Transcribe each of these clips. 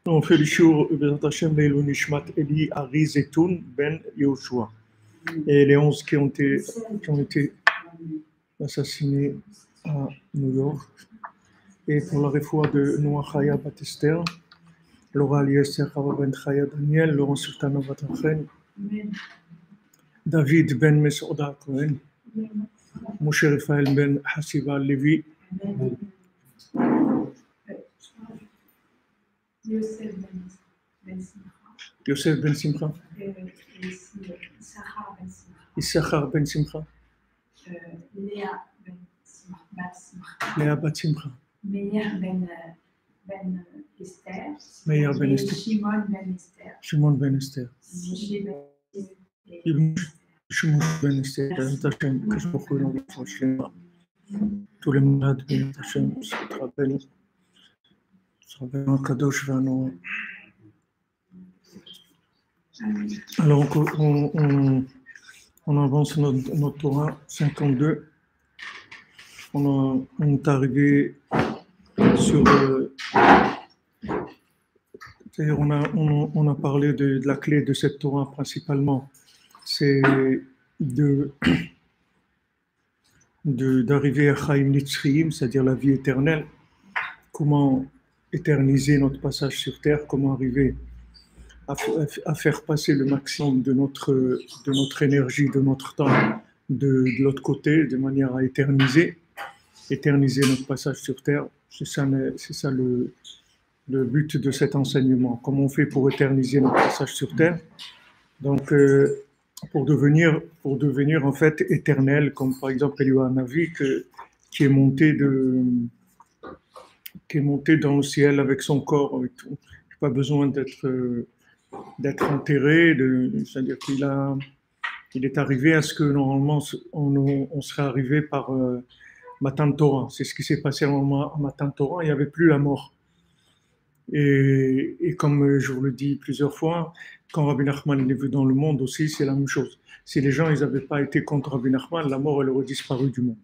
On fait le shiur Bezrat Hashem Leilou Nishmat Eli Ari Zetoun Ben Yehoshua et les 11 qui ont été assassinés à New York, et pour la refoua de Noah Chaya Bat Esther, Laura Eliezer Chava Ben Chaya Daniel, Laurent Sultana Bat Rachel, David Ben Mesouda Cohen, Moshe Raphaël Ben Hasiba Levi, Yosef Ben Simcha, Issachar Ben Simcha, Léa Bat Simcha, Meir Ben Esther, Shimon Ben Esther, Shimon Ben Esther, que je me dans le prochain. Tous les malades, Ben Hashem, se rappellent Kadosh Vano. Alors, on avance notre Torah 52. On est arrivé sur. C'est-à-dire, on a parlé de la clé de cette Torah principalement. C'est d'arriver à Chaim Nitzriyim, c'est-à-dire la vie éternelle. Comment éterniser notre passage sur terre, comment arriver à faire passer le maximum de notre énergie, de notre temps de l'autre côté, de manière à éterniser notre passage sur terre. C'est ça le but de cet enseignement. Comment on fait pour éterniser notre passage sur terre? Donc, pour devenir en fait éternel, comme par exemple Eliyahu Hanavi qui est monté dans le ciel avec son corps, avec tout. Il n'a pas besoin d'être enterré, c'est-à-dire qu'il est arrivé à ce que normalement on serait arrivé par Matan Torah. C'est ce qui s'est passé à Matan Torah, il n'y avait plus la mort. Et comme je vous le dis plusieurs fois, quand Rabbi Nachman est venu dans le monde aussi, c'est la même chose. Si les gens n'avaient pas été contre Rabbi Nachman, la mort elle aurait disparu du monde.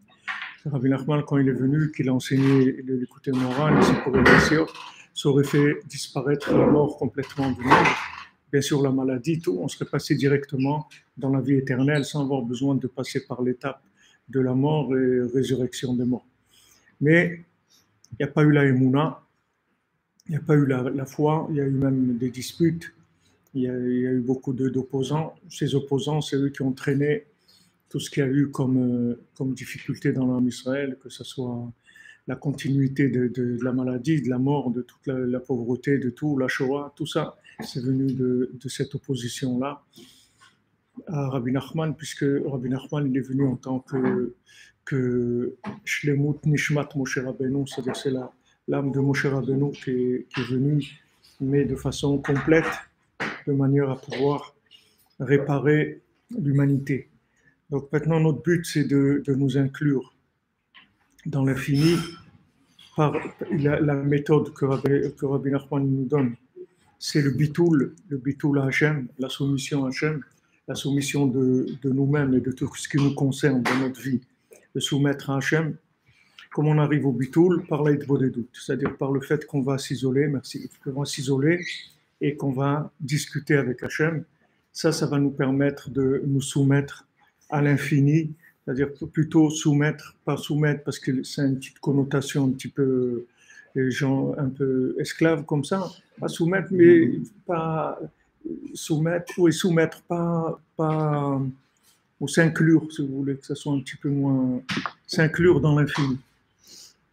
Rabbi Nachman, quand il est venu, qu'il a enseigné le côté moral, ça aurait fait disparaître la mort complètement du monde. Bien sûr, la maladie, tout, on serait passé directement dans la vie éternelle sans avoir besoin de passer par l'étape de la mort et résurrection des morts. Mais il n'y a pas eu la émouna, il n'y a pas eu la foi, il y a eu même des disputes, il y a eu beaucoup d'opposants. Ces opposants, c'est eux qui ont traîné tout ce qu'il y a eu comme difficulté dans l'âme d'Israël, que ce soit la continuité de la maladie, de la mort, de toute la pauvreté, de tout, la Shoah, tout ça, c'est venu de cette opposition-là à Rabbi Nachman, puisque Rabbi Nachman il est venu en tant que Shlemut Nishmat Moshe Rabbeinu, c'est-à-dire c'est l'âme de Moshe Rabbeinu qui est venue, mais de façon complète, de manière à pouvoir réparer l'humanité. Donc maintenant, notre but, c'est de nous inclure dans l'infini par la méthode que Rabbi Nachman nous donne. C'est le bitoul à Hachem, la soumission à Hachem, la soumission de nous-mêmes et de tout ce qui nous concerne dans notre vie, de soumettre à Hachem. Comment on arrive au bitoul? Par l'aïdvodedut, c'est-à-dire par le fait qu'on va s'isoler, qu'on va s'isoler et qu'on va discuter avec Hachem. Ça va nous permettre de nous soumettre à l'infini, c'est-à-dire plutôt soumettre, pas soumettre, parce que c'est une petite connotation un petit peu, genre un peu esclave comme ça, pas soumettre, mais pas soumettre, oui, soumettre, pas ou s'inclure, si vous voulez, que ça soit un petit peu moins, s'inclure dans l'infini.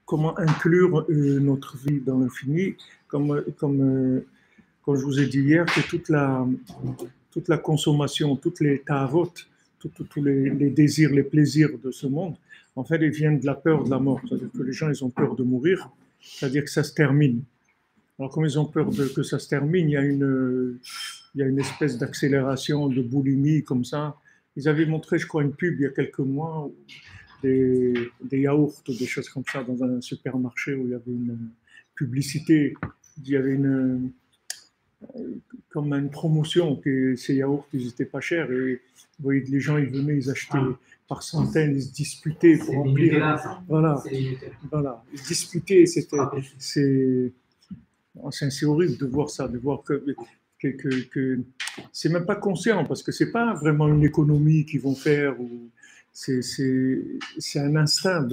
Comment inclure notre vie dans l'infini, comme je vous ai dit hier, que toute la consommation, toutes les ta'avot, tous les désirs, les plaisirs de ce monde, en fait, ils viennent de la peur de la mort. C'est-à-dire que les gens, ils ont peur de mourir, c'est-à-dire que ça se termine. Alors, comme ils ont peur que ça se termine, il y a une espèce d'accélération, de boulimie comme ça. Ils avaient montré, je crois, une pub il y a quelques mois, des yaourts, des choses comme ça, dans un supermarché où il y avait une publicité, il y avait comme une promotion, que ces yaourts, ils n'étaient pas chers. Et vous voyez, les gens, ils venaient, ils achetaient par centaines, ils se disputaient pour remplir. Voilà, voilà, ils se disputaient, c'est horrible de voir ça, de voir que c'est même pas conscient, parce que c'est pas vraiment une économie qu'ils vont faire, ou c'est un instinct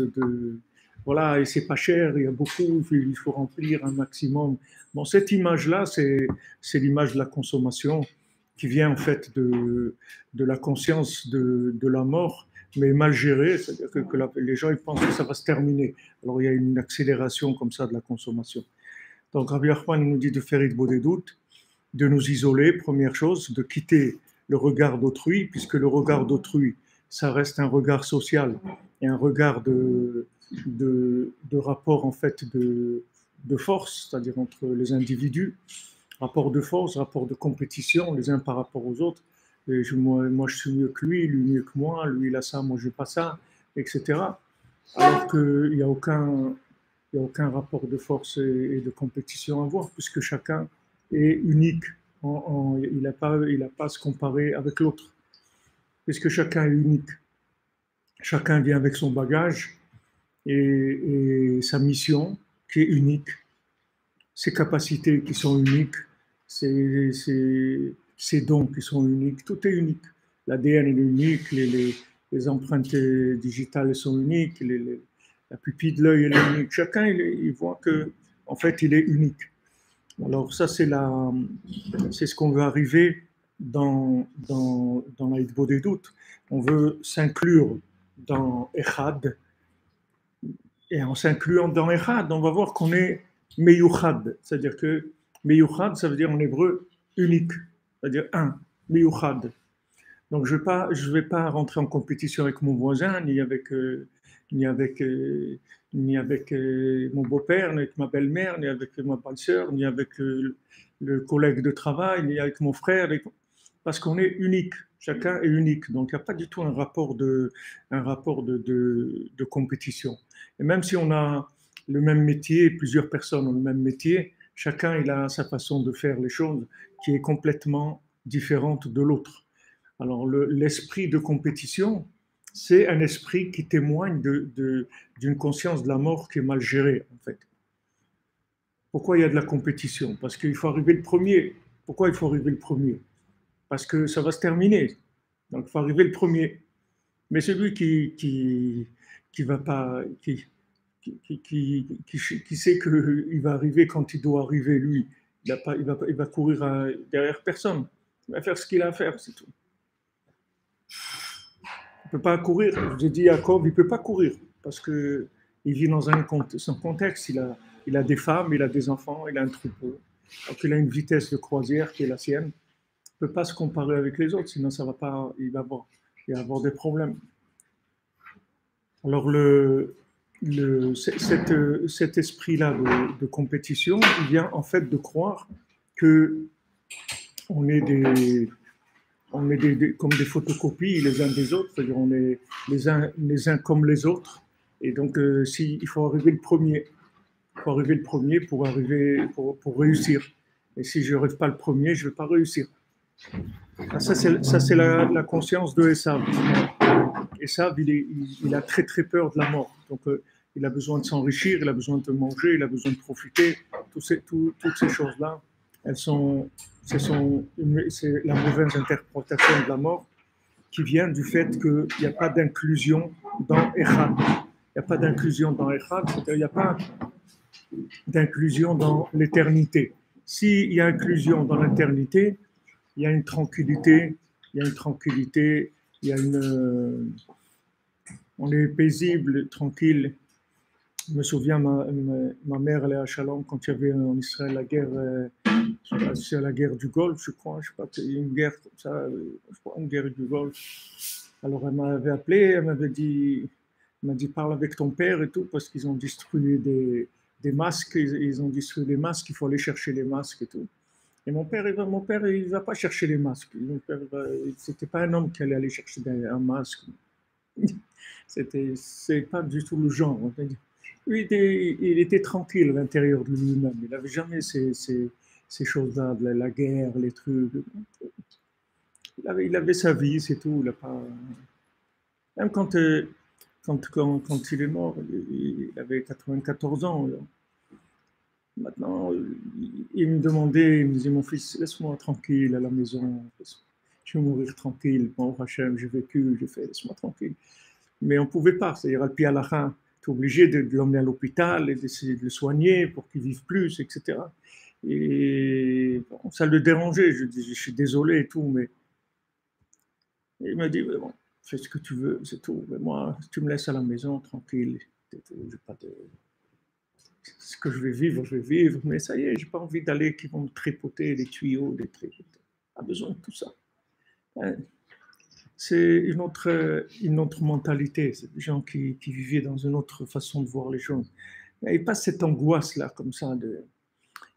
voilà, et c'est pas cher, il y a beaucoup, il faut remplir un maximum. Bon, cette image-là, c'est l'image de la consommation qui vient en fait de la conscience de la mort, mais mal gérée, c'est-à-dire que les gens ils pensent que ça va se terminer. Alors il y a une accélération comme ça de la consommation. Donc Rabbi Nachman nous dit de faire Hitbod des doutes, de nous isoler, première chose, de quitter le regard d'autrui, puisque le regard d'autrui, ça reste un regard social et un regard de rapport en fait de force, c'est-à-dire entre les individus, rapport de force, rapport de compétition, les uns par rapport aux autres. Et moi, je suis mieux que lui mieux que moi, lui il a ça, moi je n'ai pas ça, etc. Alors qu'il n'y a aucun rapport de force et de compétition à voir, puisque chacun est unique. Il n'a pas à se comparer avec l'autre, puisque chacun est unique. Chacun vient avec son bagage et sa mission qui est unique, ses capacités qui sont uniques, ses dons qui sont uniques, tout est unique. L'ADN est unique, les empreintes digitales sont uniques, la pupille de l'œil est unique. Chacun, il voit que, en fait, il est unique. Alors ça, c'est ce qu'on veut arriver dans la Hitbod des doutes. On veut s'inclure dans Echad, et en s'incluant dans Echad, on va voir qu'on est Meyuchad, c'est-à-dire que Meyuchad, ça veut dire en hébreu unique, c'est-à-dire un, Meyuchad. Donc je ne vais pas rentrer en compétition avec mon voisin, ni avec mon beau-père, ni avec ma belle-mère, ni avec ma belle-sœur, ni avec le collègue de travail, ni avec mon frère, parce qu'on est unique. Chacun est unique. Donc il n'y a pas du tout un rapport de compétition. Et même si on a le même métier, plusieurs personnes ont le même métier, chacun il a sa façon de faire les choses qui est complètement différente de l'autre. Alors l'esprit de compétition, c'est un esprit qui témoigne d'une conscience de la mort qui est mal gérée, en fait. Pourquoi il y a de la compétition? Parce qu'il faut arriver le premier. Pourquoi il faut arriver le premier? Parce que ça va se terminer. Donc il faut arriver le premier. Mais celui qui va pas, qui sait qu'il va arriver quand il doit arriver, lui, il va courir derrière personne. Il va faire ce qu'il a à faire, c'est tout. Il ne peut pas courir. J'ai dit à Jacob, il ne peut pas courir parce qu'il vit dans son contexte. Il a des femmes, il a des enfants, il a un troupeau. Donc il a une vitesse de croisière qui est la sienne. Il ne peut pas se comparer avec les autres, sinon ça va pas, il va y avoir des problèmes. Alors cet esprit-là de compétition, il vient en fait de croire que on est comme des photocopies les uns des autres, c'est-à-dire on est les uns comme les autres. Et donc, il faut arriver le premier. Il faut arriver le premier pour réussir. Et si je n'arrive pas le premier, je ne vais pas réussir. Ça, c'est la conscience de Esav. Esav, il a très très peur de la mort. Donc, il a besoin de s'enrichir, il a besoin de manger, il a besoin de profiter. Toutes ces choses-là, c'est la mauvaise interprétation de la mort qui vient du fait qu'il n'y a pas d'inclusion dans Echad. Il n'y a pas d'inclusion dans Echad, c'est-à-dire il n'y a pas d'inclusion dans l'éternité. S'il y a inclusion dans l'éternité, il y a une tranquillité il y a on est paisible, tranquille. Je me souviens, ma mère, elle est à Shalom quand il y avait en Israël la guerre, je sais pas si c'est la guerre du Golfe, je crois, je sais pas, une guerre comme ça, je crois, une guerre du Golfe. Alors elle m'avait appelé, elle m'a dit parle avec ton père et tout, parce qu'ils ont distribué des masques, ils ont distribué des masques, il faut aller chercher les masques et tout. Et mon père, il va pas chercher les masques. C'était pas un homme qui allait aller chercher un masque. C'est pas du tout le genre. Lui, il était tranquille à l'intérieur de lui-même. Il n'avait jamais ces choses-là, la guerre, les trucs. Il avait sa vie, c'est tout. Il a pas... Même quand il est mort, il avait 94 ans. Là. Maintenant, il me demandait, il me disait, mon fils, laisse-moi tranquille à la maison. Je vais mourir tranquille. Bon, Hachem, j'ai vécu, j'ai fait, laisse-moi tranquille. Mais on ne pouvait pas, c'est-à-dire, à pied à la fin, tu es obligé de l'emmener à l'hôpital et d'essayer de le soigner pour qu'il vive plus, etc. Et bon, ça le dérangeait, je dis, je suis désolé et tout, mais il m'a dit, bon, fais ce que tu veux, c'est tout. Mais moi, tu me laisses à la maison, tranquille, c'est tout, j'ai pas de... Ce que je vais vivre, mais ça y est, j'ai pas envie d'aller qui vont me tripoter des tuyaux, des trucs. Pas besoin de tout ça. Hein. C'est une autre mentalité. C'est des gens qui vivaient dans une autre façon de voir les choses. Et pas cette angoisse-là, comme ça, de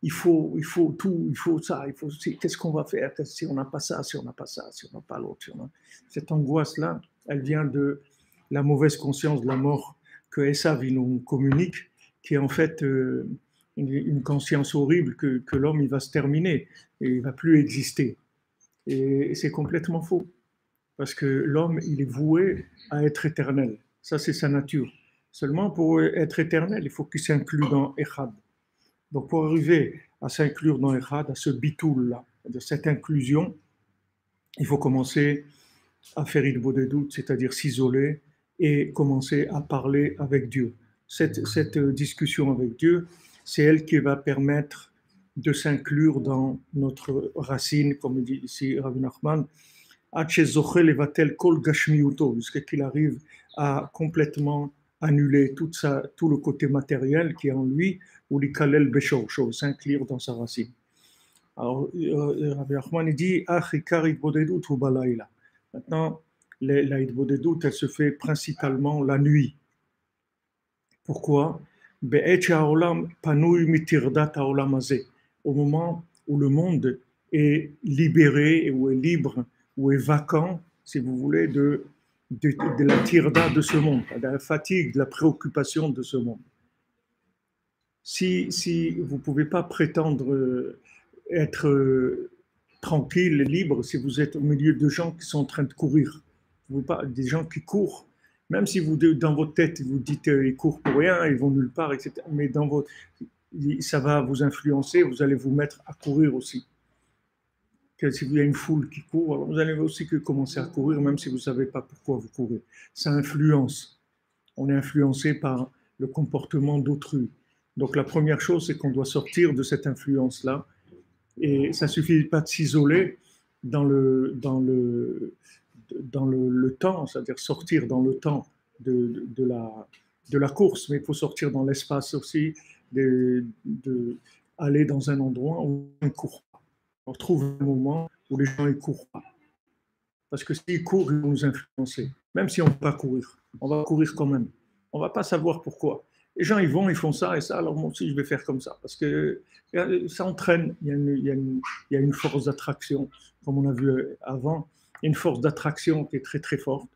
il faut tout, il faut ça, il faut qu'est-ce qu'on va faire si on n'a pas ça, si on n'a pas ça, si on n'a pas l'autre. Cette angoisse-là, elle vient de la mauvaise conscience de la mort que Esav nous communique, qui est en fait une conscience horrible que l'homme il va se terminer et il va plus exister. Et c'est complètement faux. Parce que l'homme, il est voué à être éternel. Ça, c'est sa nature. Seulement, pour être éternel, il faut qu'il s'inclue dans Echad. Donc, pour arriver à s'inclure dans Echad, à ce bitoul-là, de cette inclusion, il faut commencer à faire Idbo des doutes, c'est-à-dire s'isoler et commencer à parler avec Dieu. Cette discussion avec Dieu, c'est elle qui va permettre de s'inclure dans notre racine, comme dit ici Rabbi Nachman, jusqu'à qu'il arrive à complètement annuler tout le côté matériel qui est en lui, ou l'ikalel beshorcho, s'inclure dans sa racine. Alors, Rabbi Nachman dit, maintenant, la hitbodedut, elle se fait principalement la nuit. Pourquoi? Au moment où le monde est libéré, ou est libre, ou est vacant, si vous voulez, de la tirda de ce monde, de la fatigue, de la préoccupation de ce monde. Si vous ne pouvez pas prétendre être tranquille, libre, si vous êtes au milieu de gens qui sont en train de courir, des gens qui courent, même si vous, dans votre tête, vous dites ils courent pour rien, ils vont nulle part, etc. Mais ça va vous influencer, vous allez vous mettre à courir aussi. Si vous avez une foule qui court, alors vous allez aussi commencer à courir, même si vous ne savez pas pourquoi vous courez. Ça influence. On est influencé par le comportement d'autrui. Donc la première chose, c'est qu'on doit sortir de cette influence-là. Et ça ne suffit pas de s'isoler dans le temps, c'est-à-dire sortir dans le temps de la course, mais il faut sortir dans l'espace aussi, aller dans un endroit où on ne court pas. On trouve un moment où les gens ne courent pas. Parce que s'ils courent, ils vont nous influencer. Même si on ne va pas courir, on va courir quand même. On ne va pas savoir pourquoi. Les gens, ils vont, ils font ça et ça, alors moi aussi, je vais faire comme ça. Parce que ça entraîne, il y a une force d'attraction, comme on a vu avant, une force d'attraction qui est très très forte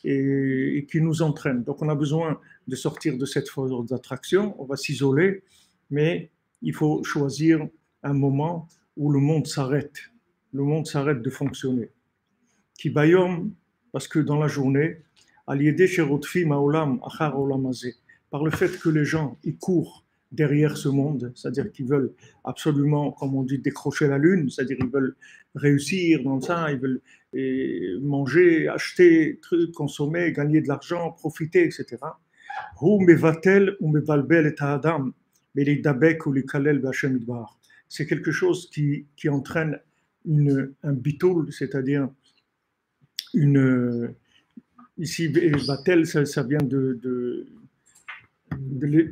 et qui nous entraîne. Donc on a besoin de sortir de cette force d'attraction, on va s'isoler, mais il faut choisir un moment où le monde s'arrête de fonctionner. Qui bayom, parce que dans la journée, par le fait que les gens ils courent derrière ce monde, c'est-à-dire qu'ils veulent absolument, comme on dit, décrocher la lune, c'est-à-dire qu'ils veulent réussir dans ça, ils veulent manger, acheter, trucs, consommer, gagner de l'argent, profiter, etc. C'est quelque chose qui entraîne un bitoul, c'est-à-dire une ici, Batel, ça vient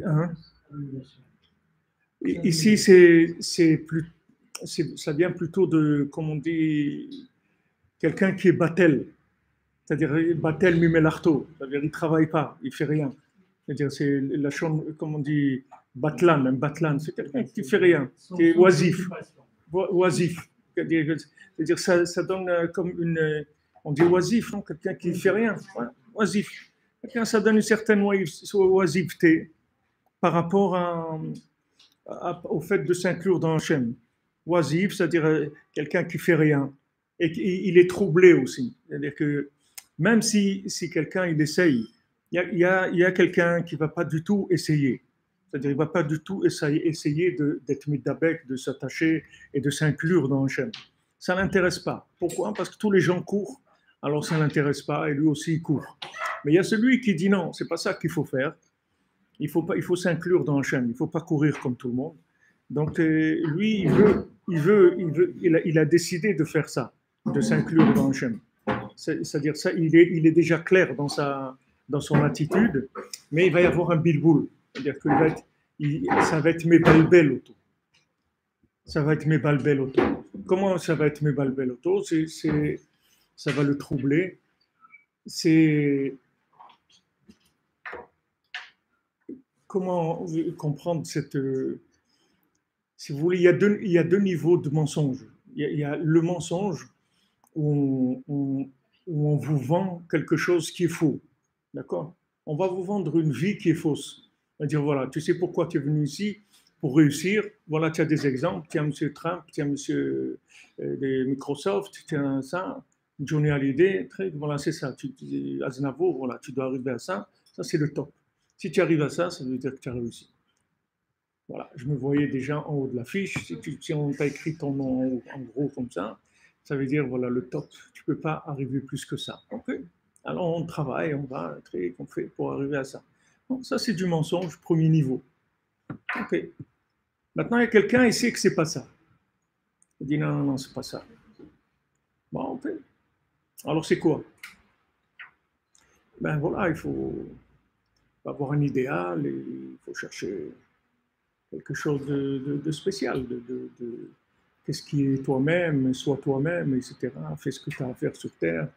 hein? Ici, ça vient plutôt de, comme on dit, quelqu'un qui est Batel. C'est-à-dire, Batel Mimelarto. C'est-à-dire, il ne travaille pas, il ne fait rien. C'est-à-dire, c'est la chambre, comme on dit, Batlan, un Batlan. C'est quelqu'un qui ne fait rien, qui est oisif. Oisif. C'est-à-dire, ça donne comme une. On dit oisif, hein, quelqu'un qui ne fait rien. Ouais, oisif. Quelqu'un, ça donne une certaine oisiveté par rapport au fait de s'inclure dans Hachem. Oisif, c'est-à-dire quelqu'un qui ne fait rien. Et il est troublé aussi. C'est-à-dire que même si quelqu'un il essaye, il y a quelqu'un qui ne va pas du tout essayer. C'est-à-dire qu'il ne va pas du tout essayer d'être midabek, de s'attacher et de s'inclure dans Hachem. Ça ne l'intéresse pas. Pourquoi? Parce que tous les gens courent, alors ça ne l'intéresse pas et lui aussi il court. Mais il y a celui qui dit non, ce n'est pas ça qu'il faut faire. Il faut s'inclure dans Hachem, il ne faut pas courir comme tout le monde. Donc lui, il a décidé de faire ça, de s'inclure dans Hachem. C'est-à-dire ça, il est déjà clair dans son attitude, mais il va y avoir un bilboul. C'est-à-dire que ça va être mes balbel auto. Ça va être mes balbel auto. Comment ça va être mes balbel auto? Ça va le troubler. Comment comprendre cette. Si vous voulez, il y a deux niveaux de mensonge. Il y a le mensonge où on vous vend quelque chose qui est faux. D'accord? On va vous vendre une vie qui est fausse. On va dire voilà, tu sais pourquoi tu es venu ici? Pour réussir. Voilà, tu as des exemples. Tu as M. Trump, tu as M. Microsoft, tu as ça, Johnny Hallyday. Voilà, c'est ça. Aznavour, voilà, tu dois arriver à ça. Ça, c'est le top. Si tu arrives à ça, ça veut dire que tu as réussi. Voilà, je me voyais déjà en haut de l'affiche. Si on t'a écrit ton nom en gros comme ça veut dire voilà le top. Tu ne peux pas arriver plus que ça. Ok. Alors on travaille, on va, on fait pour arriver à ça. Donc, ça c'est du mensonge premier niveau. Ok. Maintenant il y a quelqu'un il sait que c'est pas ça. Il dit non, non, non, c'est pas ça. Bon, ok. Alors c'est quoi? Ben voilà, il faut avoir un idéal, et il faut chercher quelque chose de spécial, qu'est-ce qui est toi-même, sois toi-même, etc. Fais ce que tu as à faire sur Terre.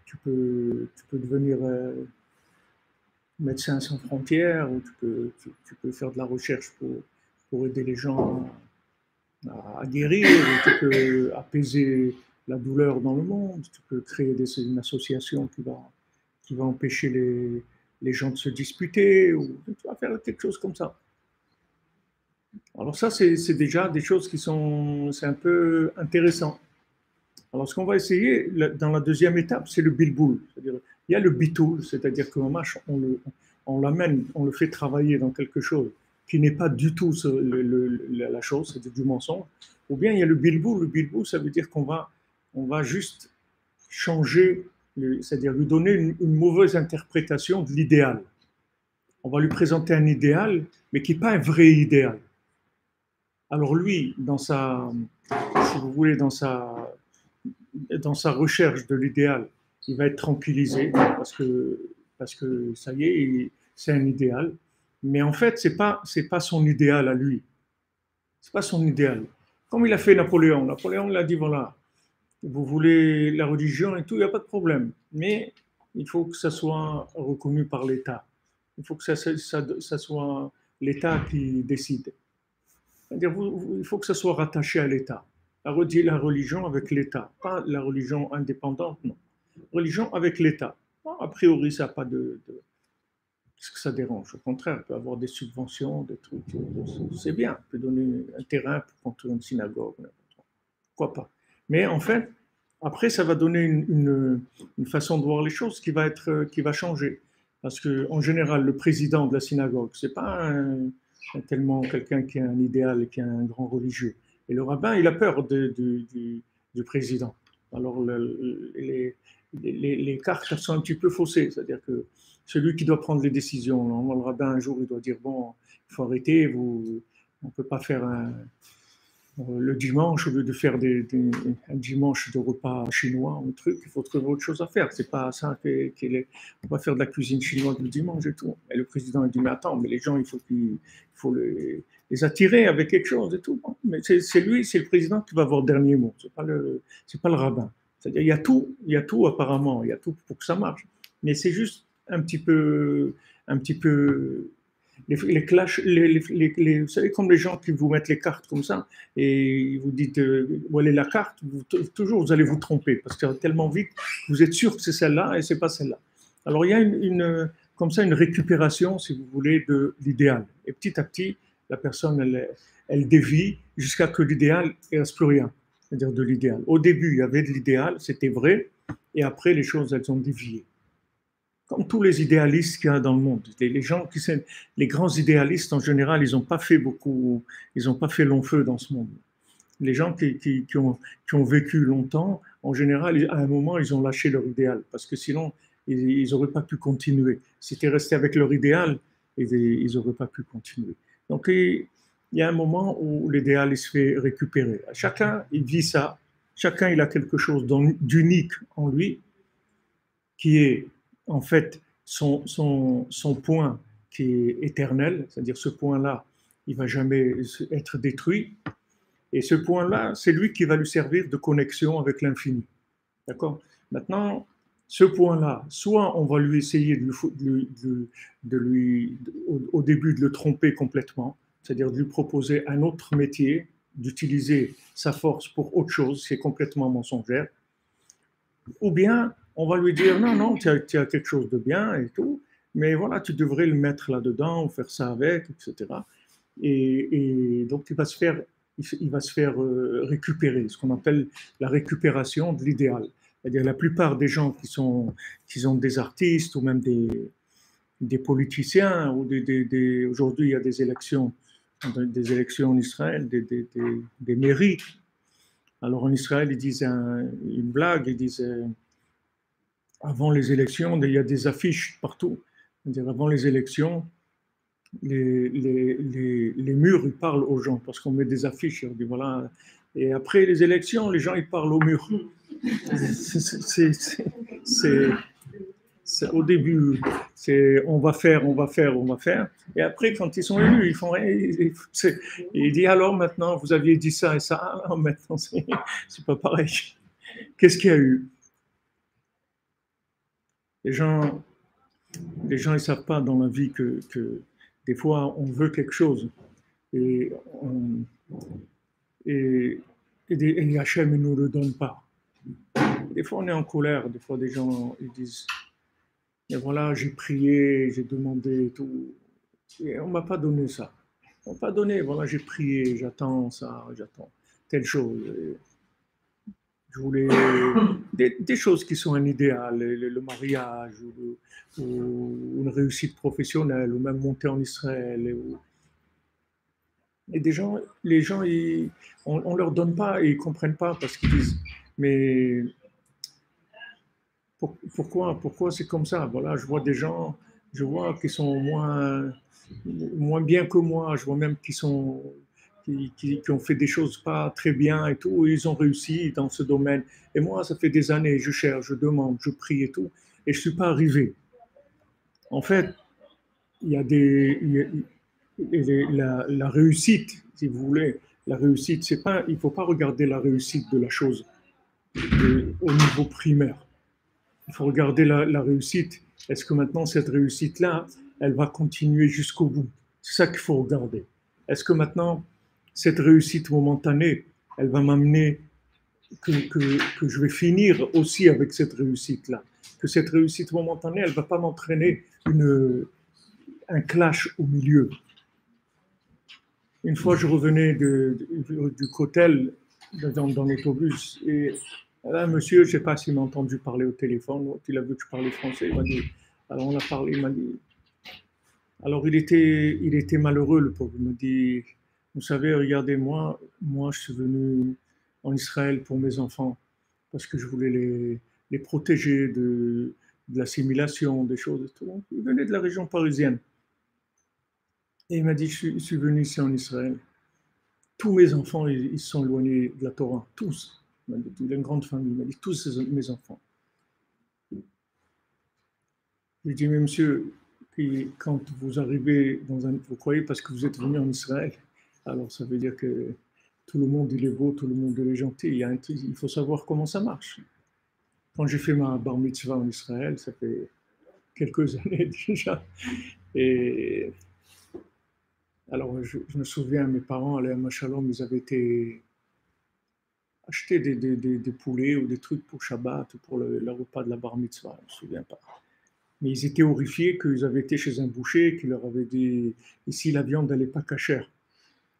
Tu peux devenir médecin sans frontières, ou tu peux faire de la recherche pour aider les gens à guérir, ou tu peux apaiser la douleur dans le monde, tu peux créer une association qui va empêcher les gens de se disputer, ou tu vas faire quelque chose comme ça. Alors ça, c'est déjà des choses c'est un peu intéressant. Alors ce qu'on va essayer dans la deuxième étape, c'est le bilboul. C'est-à-dire, il y a le bitoul, c'est-à-dire qu'en marche, on l'amène, on le fait travailler dans quelque chose qui n'est pas du tout la chose, c'est du mensonge. Ou bien il y a le bilboul. Le bilboul, ça veut dire on va juste changer, c'est-à-dire lui donner une mauvaise interprétation de l'idéal. On va lui présenter un idéal, mais qui n'est pas un vrai idéal. Alors lui, si vous voulez, dans sa recherche de l'idéal, il va être tranquillisé parce que ça y est, c'est un idéal. Mais en fait, c'est pas son idéal à lui. C'est pas son idéal. Comme il a fait Napoléon. Napoléon, il a dit voilà, vous voulez la religion et tout, il n'y a pas de problème. Mais il faut que ça soit reconnu par l'État. Il faut que ça soit l'État qui décide. C'est-à-dire, il faut que ça soit rattaché à l'État. La religion avec l'État, pas la religion indépendante, non. Religion avec l'État. Bon, a priori, ça n'a pas ce que ça dérange. Au contraire, on peut avoir des subventions, des trucs. C'est bien. On peut donner un terrain pour construire une synagogue. Pourquoi pas? Mais en fait, après, ça va donner une façon de voir les choses qui va changer. Parce qu'en général, le président de la synagogue, c'est pas tellement quelqu'un qui a un idéal et qui a un grand religieux. Et le rabbin, il a peur du président. Alors les cartes sont un petit peu faussées, c'est-à-dire que celui qui doit prendre les décisions, le rabbin un jour il doit dire bon, il faut arrêter, on ne peut pas faire Le dimanche, au lieu de faire un dimanche de repas chinois ou un truc, il faut trouver autre chose à faire. C'est pas ça qu'il est. On va faire de la cuisine chinoise le dimanche et tout. Et le président a dit, mais attends, mais les gens, il faut les attirer avec quelque chose et tout. Bon, mais c'est lui, c'est le président qui va avoir le dernier mot. C'est pas le rabbin. C'est-à-dire, il y a tout apparemment, il y a tout pour que ça marche. Mais c'est juste un petit peu les clashs, vous savez, comme les gens qui vous mettent les cartes comme ça, et vous dites, où est la carte, toujours vous allez vous tromper, parce que tellement vite, vous êtes sûr que c'est celle-là et c'est pas celle-là. Alors il y a comme ça une récupération, si vous voulez, de l'idéal. Et petit à petit, la personne, elle dévie jusqu'à que l'idéal, il ne reste plus rien, c'est-à-dire de l'idéal. Au début, il y avait de l'idéal, c'était vrai, et après, les choses, elles ont dévié comme tous les idéalistes qu'il y a dans le monde. Les gens les grands idéalistes en général, ils n'ont pas fait beaucoup, ils n'ont pas fait long feu dans ce monde. Les gens qui ont vécu longtemps, en général, à un moment, ils ont lâché leur idéal parce que sinon, ils n'auraient pas pu continuer. S'ils étaient restés avec leur idéal, ils n'auraient pas pu continuer. Donc, il y a un moment où l'idéal il se fait récupérer. Chacun, il vit ça. Chacun, il a quelque chose d'unique en lui qui est en fait son point qui est éternel, c'est-à-dire ce point-là, il ne va jamais être détruit. Et ce point-là, c'est lui qui va lui servir de connexion avec l'infini. D'accord. Maintenant, ce point-là, soit on va lui essayer au début de le tromper complètement, c'est-à-dire de lui proposer un autre métier, d'utiliser sa force pour autre chose, c'est complètement mensongère, ou bien on va lui dire non, non, tu as quelque chose de bien et tout, mais voilà, tu devrais le mettre là-dedans ou faire ça avec, etc. Et donc il va se faire récupérer, ce qu'on appelle la récupération de l'idéal. C'est-à-dire la plupart des gens qui sont des artistes ou même des politiciens, ou aujourd'hui il y a des élections en Israël, des mairies. Alors en Israël, ils disent une blague, ils disent avant les élections, il y a des affiches partout. C'est-à-dire avant les élections, les murs, ils parlent aux gens parce qu'on met des affiches. On dit, voilà. Et après les élections, les gens, ils parlent aux murs. C'est au début, c'est on va faire, on va faire, on va faire. Et après, quand ils sont élus, ils font rien. Il dit alors maintenant, vous aviez dit ça et ça. Alors maintenant, c'est pas pareil. Qu'est-ce qu'il y a eu? Les gens, les gens, ils savent pas dans la vie que des fois, on veut quelque chose et, on, et, et Hachem ne nous le donne pas. Des fois, on est en colère. Des fois, des gens ils disent, et voilà, j'ai prié, j'ai demandé et tout, et on m'a pas donné ça. On m'a pas donné. Voilà, j'ai prié, j'attends ça, j'attends telle chose. Je voulais des choses qui sont un idéal, le mariage, ou une réussite professionnelle, ou même monter en Israël. Et les gens, on leur donne pas et ils comprennent pas parce qu'ils disent, mais pourquoi c'est comme ça? Voilà, je vois des gens, je vois qui sont moins bien que moi, je vois même qui ont fait des choses pas très bien et tout, et ils ont réussi dans ce domaine. Et moi, ça fait des années, je cherche, je demande, je prie et tout, et je suis pas arrivé. En fait, il y a des, il y a- la réussite, si vous voulez, la réussite, c'est pas, il faut pas regarder la réussite de la chose au niveau primaire. Il faut regarder la réussite. Est-ce que maintenant cette réussite-là, elle va continuer jusqu'au bout? C'est ça qu'il faut regarder. Est-ce que maintenant cette réussite momentanée, elle va m'amener que je vais finir aussi avec cette réussite-là? Que cette réussite momentanée, elle ne va pas m'entraîner un clash au milieu. Une fois, je revenais du Cotel dans l'autobus et là, monsieur, je ne sais pas s'il m'a entendu parler au téléphone ou qu'il a vu que je parlais français. Il m'a dit, alors on a parlé, il m'a dit, alors il était malheureux, le pauvre. Il m'a dit, vous savez, regardez, moi, je suis venu en Israël pour mes enfants parce que je voulais les protéger de l'assimilation, des choses et tout. Il venait de la région parisienne. Et il m'a dit, je suis venu ici en Israël. tous mes enfants, ils sont éloignés de la Torah, tous. Il a une grande famille, il m'a dit, tous mes enfants. Je lui ai dit, mais monsieur, puis quand vous arrivez dans un, vous croyez parce que vous êtes venu en Israël, alors ça veut dire que tout le monde il est beau, tout le monde il est gentil. Il faut savoir comment ça marche. Quand j'ai fait ma bar mitzvah en Israël, ça fait quelques années déjà, et alors je me souviens, mes parents, allaient à Shalom, ils avaient été acheter des poulets ou des trucs pour Shabbat ou pour le repas de la bar mitzvah, je ne me souviens pas. Mais ils étaient horrifiés qu'ils avaient été chez un boucher qui leur avait dit ici la viande elle n'est pas cachère.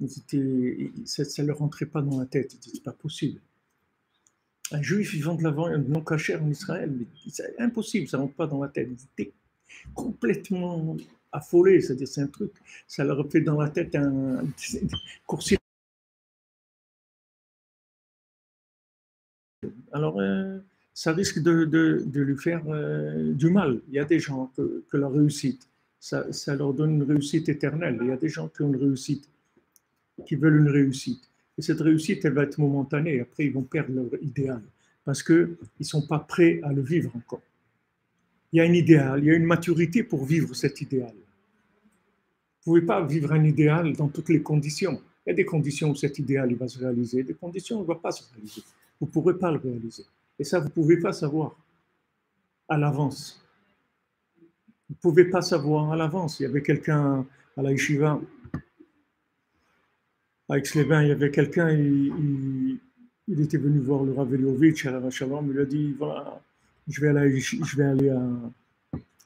Ça ne leur rentrait pas dans la tête. Ils disaient c'est pas possible. Un juif, ils vendent de la viande non cachère en Israël, mais c'est impossible, ça ne rentre pas dans la tête. Ils étaient complètement affolés, c'est-à-dire c'est un truc, ça leur fait dans la tête un court-circuit. Alors, ça risque de lui faire du mal. Il y a des gens que la réussite, ça leur donne une réussite éternelle. Il y a des gens qui ont une réussite, qui veulent une réussite. Et cette réussite, elle va être momentanée. Après, ils vont perdre leur idéal parce qu'ils ne sont pas prêts à le vivre encore. Il y a un idéal, il y a une maturité pour vivre cet idéal. Vous ne pouvez pas vivre un idéal dans toutes les conditions. Il y a des conditions où cet idéal il va se réaliser, des conditions où il ne va pas se réaliser. Vous ne pourrez pas le réaliser. Et ça, vous ne pouvez pas savoir à l'avance. Vous ne pouvez pas savoir à l'avance. Il y avait quelqu'un à la yeshiva, à Aix-les-Bains, il y avait quelqu'un, il était venu voir le Rav Eliovitch à la Shalom, il lui a dit, voilà, je vais aller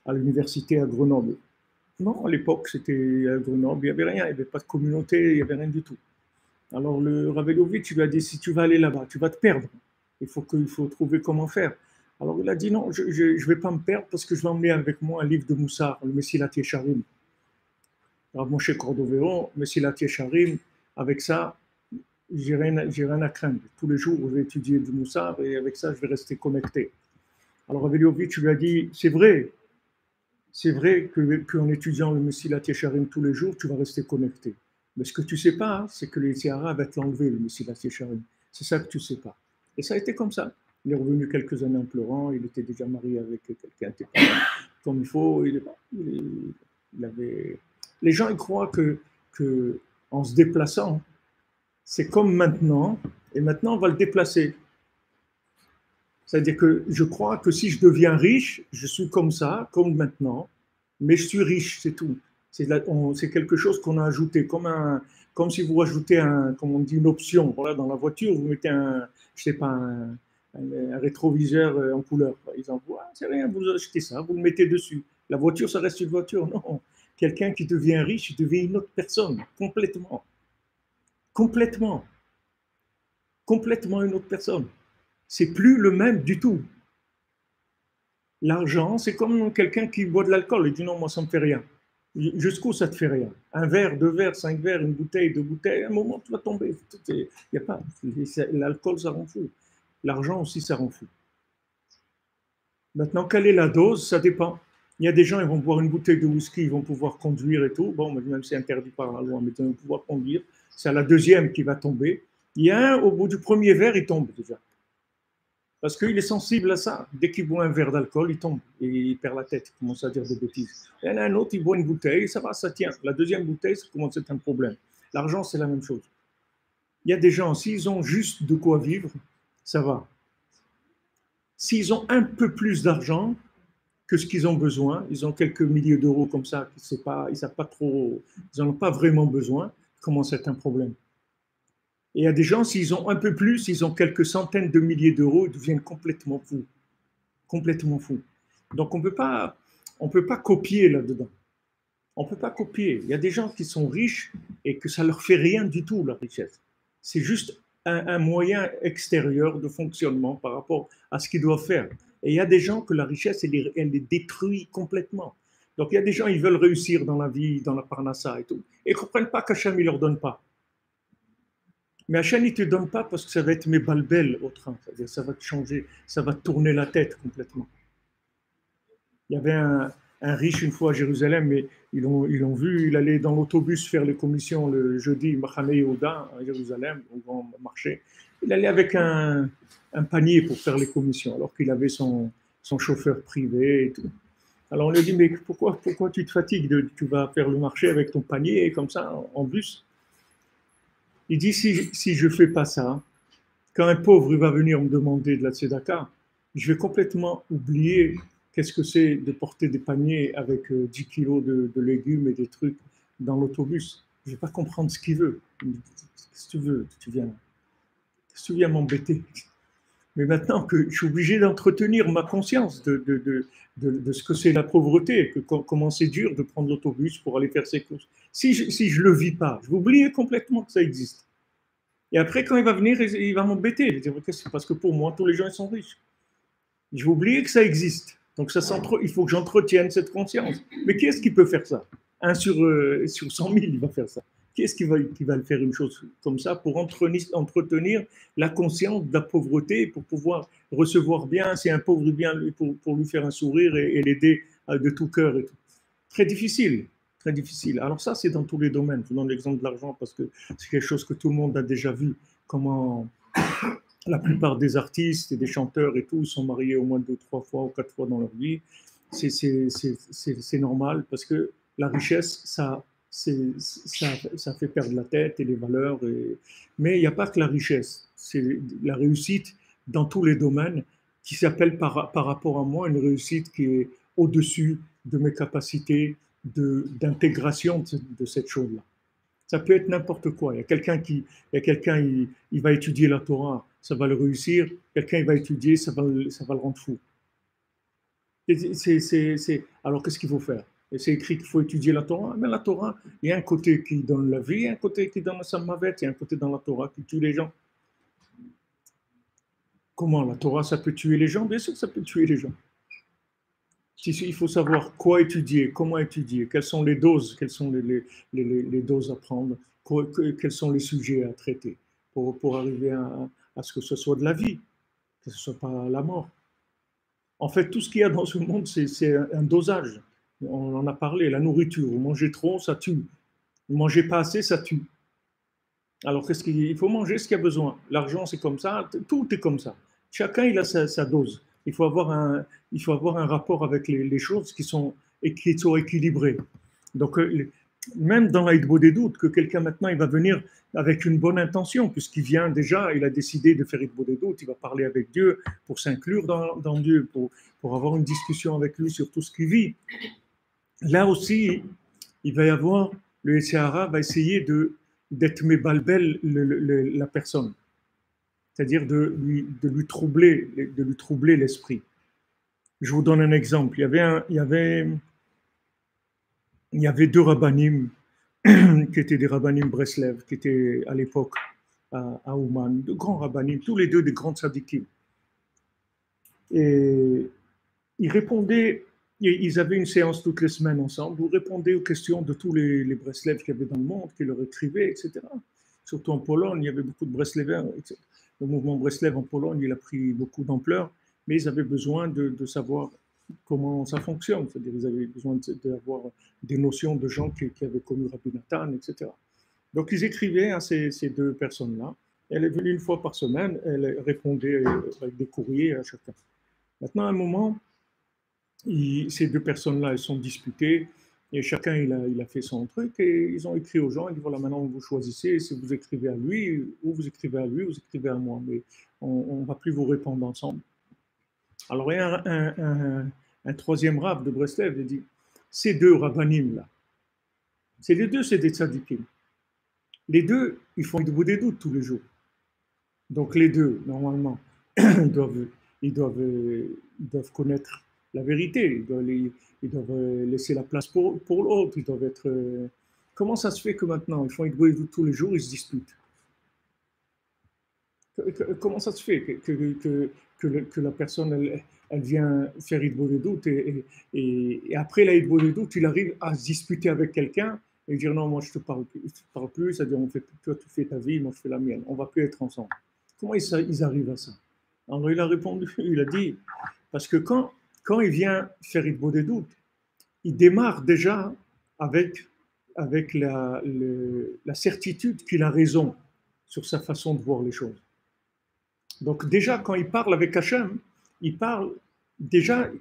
à l'université à Grenoble. Non, à l'époque, c'était à Grenoble, il n'y avait rien, il n'y avait pas de communauté, il n'y avait rien du tout. Alors le Rav Eliovitch lui a dit, si tu vas aller là-bas, tu vas te perdre. Il faut trouver comment faire. Alors il a dit, non, je ne vais pas me perdre parce que je vais emmener avec moi un livre de Moussard, le Messilat Yesharim. Rav Moshe Cordovero, Messilat Yesharim, avec ça, j'ai rien à craindre. Tous les jours, je vais étudier du Moussard et avec ça, je vais rester connecté. Alors Rav Eliovitch lui a dit, c'est vrai qu'en étudiant le Messilat Yesharim tous les jours, tu vas rester connecté. Mais ce que tu ne sais pas, c'est que le Yetzirah va te l'enlever, le Messilat Yesharim. C'est ça que tu ne sais pas. Et ça a été comme ça. Il est revenu quelques années en pleurant, il était déjà marié avec quelqu'un comme il faut. Il avait... Les gens ils croient que en se déplaçant, c'est comme maintenant, et maintenant on va le déplacer. C'est-à-dire que je crois que si je deviens riche, je suis comme ça, comme maintenant, mais je suis riche, c'est tout. C'est quelque chose qu'on a ajouté, comme si vous ajoutez comme on dit, une option. Voilà, dans la voiture, vous mettez je sais pas, un rétroviseur en couleur, par exemple. Ouais, c'est rien, vous achetez ça, vous le mettez dessus. La voiture, ça reste une voiture. Non, quelqu'un qui devient riche, il devient une autre personne, complètement. Complètement. Complètement une autre personne. C'est plus le même du tout. L'argent, c'est comme quelqu'un qui boit de l'alcool et dit non, moi ça ne me fait rien. Jusqu'où ça te fait rien? Un verre, deux verres, cinq verres, une bouteille, deux bouteilles, à un moment tu vas tomber. Il y a pas. L'alcool, ça rend fou. L'argent aussi, ça rend fou. Maintenant, quelle est la dose? Ça dépend. Il y a des gens, ils vont boire une bouteille de whisky, ils vont pouvoir conduire et tout. Bon, même si c'est interdit par la loi, mais ils vont pouvoir conduire. C'est à la deuxième qui va tomber. Il y a un, au bout du premier verre, il tombe déjà. Parce qu'il est sensible à ça. Dès qu'il boit un verre d'alcool, il tombe et il perd la tête, il commence à dire des bêtises. Il y en a un autre, il boit une bouteille, ça va, ça tient. La deuxième bouteille, ça commence à être un problème. L'argent, c'est la même chose. Il y a des gens, s'ils ont juste de quoi vivre, ça va. S'ils ont un peu plus d'argent que ce qu'ils ont besoin, ils ont quelques milliers d'euros comme ça, ils savent pas trop, ils n'en ont pas vraiment besoin, commence à être un problème. Et il y a des gens, s'ils ont un peu plus, ils ont quelques centaines de milliers d'euros, ils deviennent complètement fous. Complètement fous. Donc on peut pas copier là-dedans. On ne peut pas copier. Il y a des gens qui sont riches et que ça ne leur fait rien du tout, la richesse. C'est juste un moyen extérieur de fonctionnement par rapport à ce qu'ils doivent faire. Et il y a des gens que la richesse, elle les détruit complètement. Donc il y a des gens, ils veulent réussir dans la vie, dans la parnassa et tout. Et ils ne comprennent pas qu'Hachem ne leur donne pas. Mais Hachem, il ne te donne pas parce que ça va être mes balbelles au train. C'est-à-dire ça va te changer, ça va te tourner la tête complètement. Il y avait un riche une fois à Jérusalem, mais ils l'ont vu, il allait dans l'autobus faire les commissions le jeudi, Machane Yehuda, à Jérusalem, au grand marché. Il allait avec un panier pour faire les commissions, alors qu'il avait son chauffeur privé et tout. Alors on lui a dit, mais pourquoi tu te fatigues, tu vas faire le marché avec ton panier comme ça, en bus? Il dit, si je ne fais pas ça, quand un pauvre il va venir me demander de la tzedaka, je vais complètement oublier qu'est-ce que c'est de porter des paniers avec 10 kilos de légumes et des trucs dans l'autobus. Je ne vais pas comprendre ce qu'il veut. Qu'est-ce que tu veux? Qu'est-ce que tu viens m'embêter? Mais maintenant que je suis obligé d'entretenir ma conscience de ce que c'est la pauvreté, comment c'est dur de prendre l'autobus pour aller faire ses courses. Si je le vis pas, je vais oublier complètement que ça existe. Et après, quand il va venir, il va m'embêter. Il va dire, c'est parce que pour moi, tous les gens ils sont riches. Je vais oublier que ça existe. Donc il faut que j'entretienne cette conscience. Mais qui est-ce qui peut faire ça? Un sur 100 000, il va faire ça. Qui est-ce qui va faire une chose comme ça pour entretenir la conscience de la pauvreté, pour pouvoir recevoir bien, si un pauvre bien, pour lui faire un sourire et l'aider de tout cœur et tout. Très difficile, très difficile. Alors ça, c'est dans tous les domaines. Je donne l'exemple de l'argent parce que c'est quelque chose que tout le monde a déjà vu, comment la plupart des artistes et des chanteurs et tout sont mariés au moins 2, 3 fois ou 4 fois dans leur vie. C'est normal parce que la richesse, ça fait perdre la tête et les valeurs. Mais il n'y a pas que la richesse, c'est la réussite dans tous les domaines qui s'appelle par rapport à moi une réussite qui est au-dessus de mes capacités d'intégration de cette chose-là. Ça peut être n'importe quoi. Il il va étudier la Torah, ça va le réussir. Quelqu'un, il va étudier, ça va le rendre fou. Alors, qu'est-ce qu'il faut faire? Et c'est écrit qu'il faut étudier la Torah. Mais la Torah, il y a un côté qui donne la vie, il y a un côté qui donne la samavet, il y a un côté dans la Torah qui tue les gens. Comment la Torah, ça peut tuer les gens? Bien sûr, ça peut tuer les gens. Il faut savoir quoi étudier, comment étudier, quelles sont les doses, quelles sont les doses à prendre, quels sont les sujets à traiter pour arriver à ce que ce soit de la vie, que ce ne soit pas la mort. En fait, tout ce qu'il y a dans ce monde, c'est un dosage. On en a parlé, la nourriture. Manger trop, ça tue. Manger pas assez, ça tue. Alors, qu'est-ce qu'il faut manger ce qu'il y a besoin. L'argent, c'est comme ça, tout est comme ça. Chacun, il a sa dose. Il faut avoir un rapport avec les choses qui sont équilibrées. Donc, même dans l'Aïdbo des doutes, que quelqu'un maintenant, il va venir avec une bonne intention, puisqu'il vient déjà, il a décidé de faire Aïdbo des doutes, il va parler avec Dieu pour s'inclure dans Dieu, pour avoir une discussion avec lui sur tout ce qu'il vit. Là aussi, il va y avoir, le Sahara va essayer d'être mébalbel la personne, c'est-à-dire de lui troubler l'esprit. Je vous donne un exemple. Il y avait deux rabbinim qui étaient des rabbinim Breslev, qui étaient à l'époque à Ouman, de grands rabbinim, tous les deux des grands tzadikim. Et ils avaient une séance toutes les semaines ensemble, où ils répondaient aux questions de tous les Breslev qu'il y avait dans le monde, qui leur écrivaient, etc. Surtout en Pologne, il y avait beaucoup de Bresleviens. Le mouvement Breslev en Pologne, il a pris beaucoup d'ampleur, mais ils avaient besoin de savoir comment ça fonctionne. C'est-à-dire qu'ils avaient besoin d'avoir des notions de gens qui avaient connu Rabbi Nathan, etc. Donc ils écrivaient à ces deux personnes-là. Elle est venue une fois par semaine, elle répondait avec des courriers à chacun. Maintenant, à un moment, ces deux personnes-là, elles sont disputées, et chacun, il a fait son truc, et ils ont écrit aux gens, ils disent, voilà, maintenant, vous choisissez, si vous écrivez à lui, ou vous écrivez à lui, ou vous écrivez à moi, mais on ne va plus vous répondre ensemble. Alors, il y a un troisième rab de Breslev, il dit, ces deux rabbinim-là, c'est les deux, c'est des tzadikim. Les deux, ils font des doutes tous les jours. Donc, les deux, normalement, ils doivent connaître la vérité, ils doivent laisser la place pour l'autre, ils doivent être... Comment ça se fait que maintenant, ils font des doutes tous les jours, ils se disputent? Comment ça se fait que la personne, elle vient faire Idbo des doutes et après la Idbo des doutes, il arrive à se disputer avec quelqu'un et dire non, moi je te parle plus, c'est-à-dire toi tu fais ta vie, moi je fais la mienne, on ne va plus être ensemble. Comment ils arrivent à ça? Alors il a répondu, il a dit, parce que quand il vient faire Idbo des doutes, il démarre déjà avec, avec la certitude qu'il a raison sur sa façon de voir les choses. Donc déjà, quand il parle avec Hachem, il parle déjà,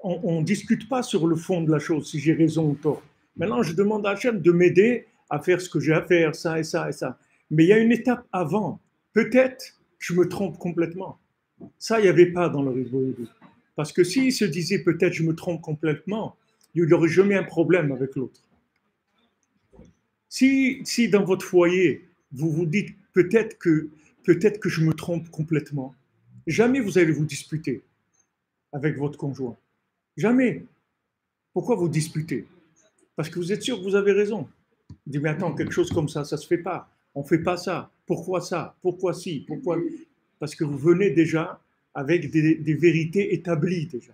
on ne discute pas sur le fond de la chose, si j'ai raison ou tort. Maintenant, je demande à Hachem de m'aider à faire ce que j'ai à faire, ça et ça et ça. Mais il y a une étape avant. Peut-être que je me trompe complètement. Ça, il n'y avait pas dans le Ritboïdou. Parce que s'il se disait peut-être je me trompe complètement, il n'y aurait jamais un problème avec l'autre. Si dans votre foyer, vous vous dites peut-être que je me trompe complètement, jamais vous allez vous disputer avec votre conjoint. Jamais. Pourquoi vous disputez? Parce que vous êtes sûr que vous avez raison. Vous dites, mais attends, quelque chose comme ça ne se fait pas. On ne fait pas ça. Pourquoi ça? Pourquoi si? Pourquoi? Parce que vous venez déjà avec des vérités établies déjà.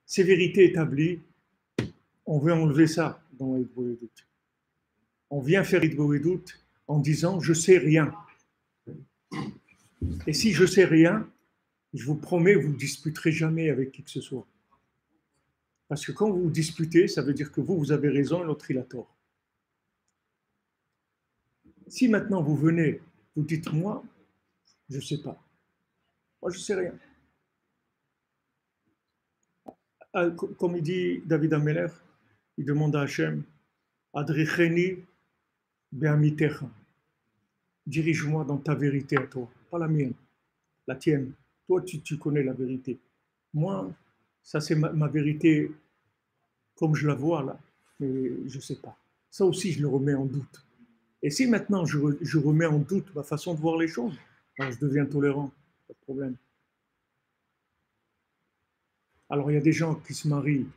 Ces vérités établies, on veut enlever ça dans Hitboedut. On vient faire Hitboedut en disant, je sais rien. Et si je sais rien, je vous promets, vous ne disputerez jamais avec qui que ce soit. Parce que quand vous vous disputez, ça veut dire que vous avez raison et l'autre, il a tort. Si maintenant vous venez, vous dites, moi, je ne sais pas. Moi, je ne sais rien. Comme il dit David Ameler, il demande à Hachem, Adricheni be'amitecha. Dirige-moi dans ta vérité à toi, pas la mienne, la tienne. Toi, tu connais la vérité. Moi, ça c'est ma vérité comme je la vois là, mais je ne sais pas. Ça aussi, je le remets en doute. Et si maintenant je remets en doute ma façon de voir les choses, alors je deviens tolérant, pas de problème. Alors il y a des gens qui se marient,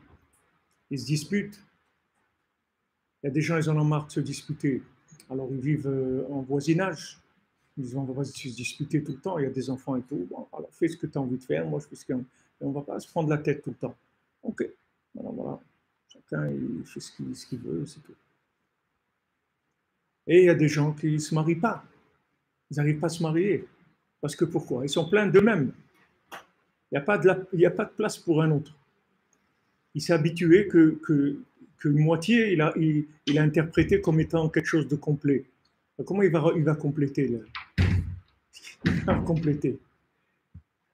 ils se disputent. Il y a des gens, ils en ont marre de se disputer. Alors ils vivent en voisinage. Ils disent, on va pas se disputer tout le temps, il y a des enfants et tout. Bon, alors fais ce que tu as envie de faire, moi je fais ce qu'on ne va pas se prendre la tête tout le temps. Ok, alors voilà, chacun il fait ce qu'il veut, c'est tout. Et il y a des gens qui ne se marient pas. Ils n'arrivent pas à se marier. Parce que pourquoi? Ils sont pleins d'eux-mêmes. Il n'y a pas de place pour un autre. Il s'est habitué qu'une moitié, il a interprété comme étant quelque chose de complet. Comment il va compléter là? Il va compléter.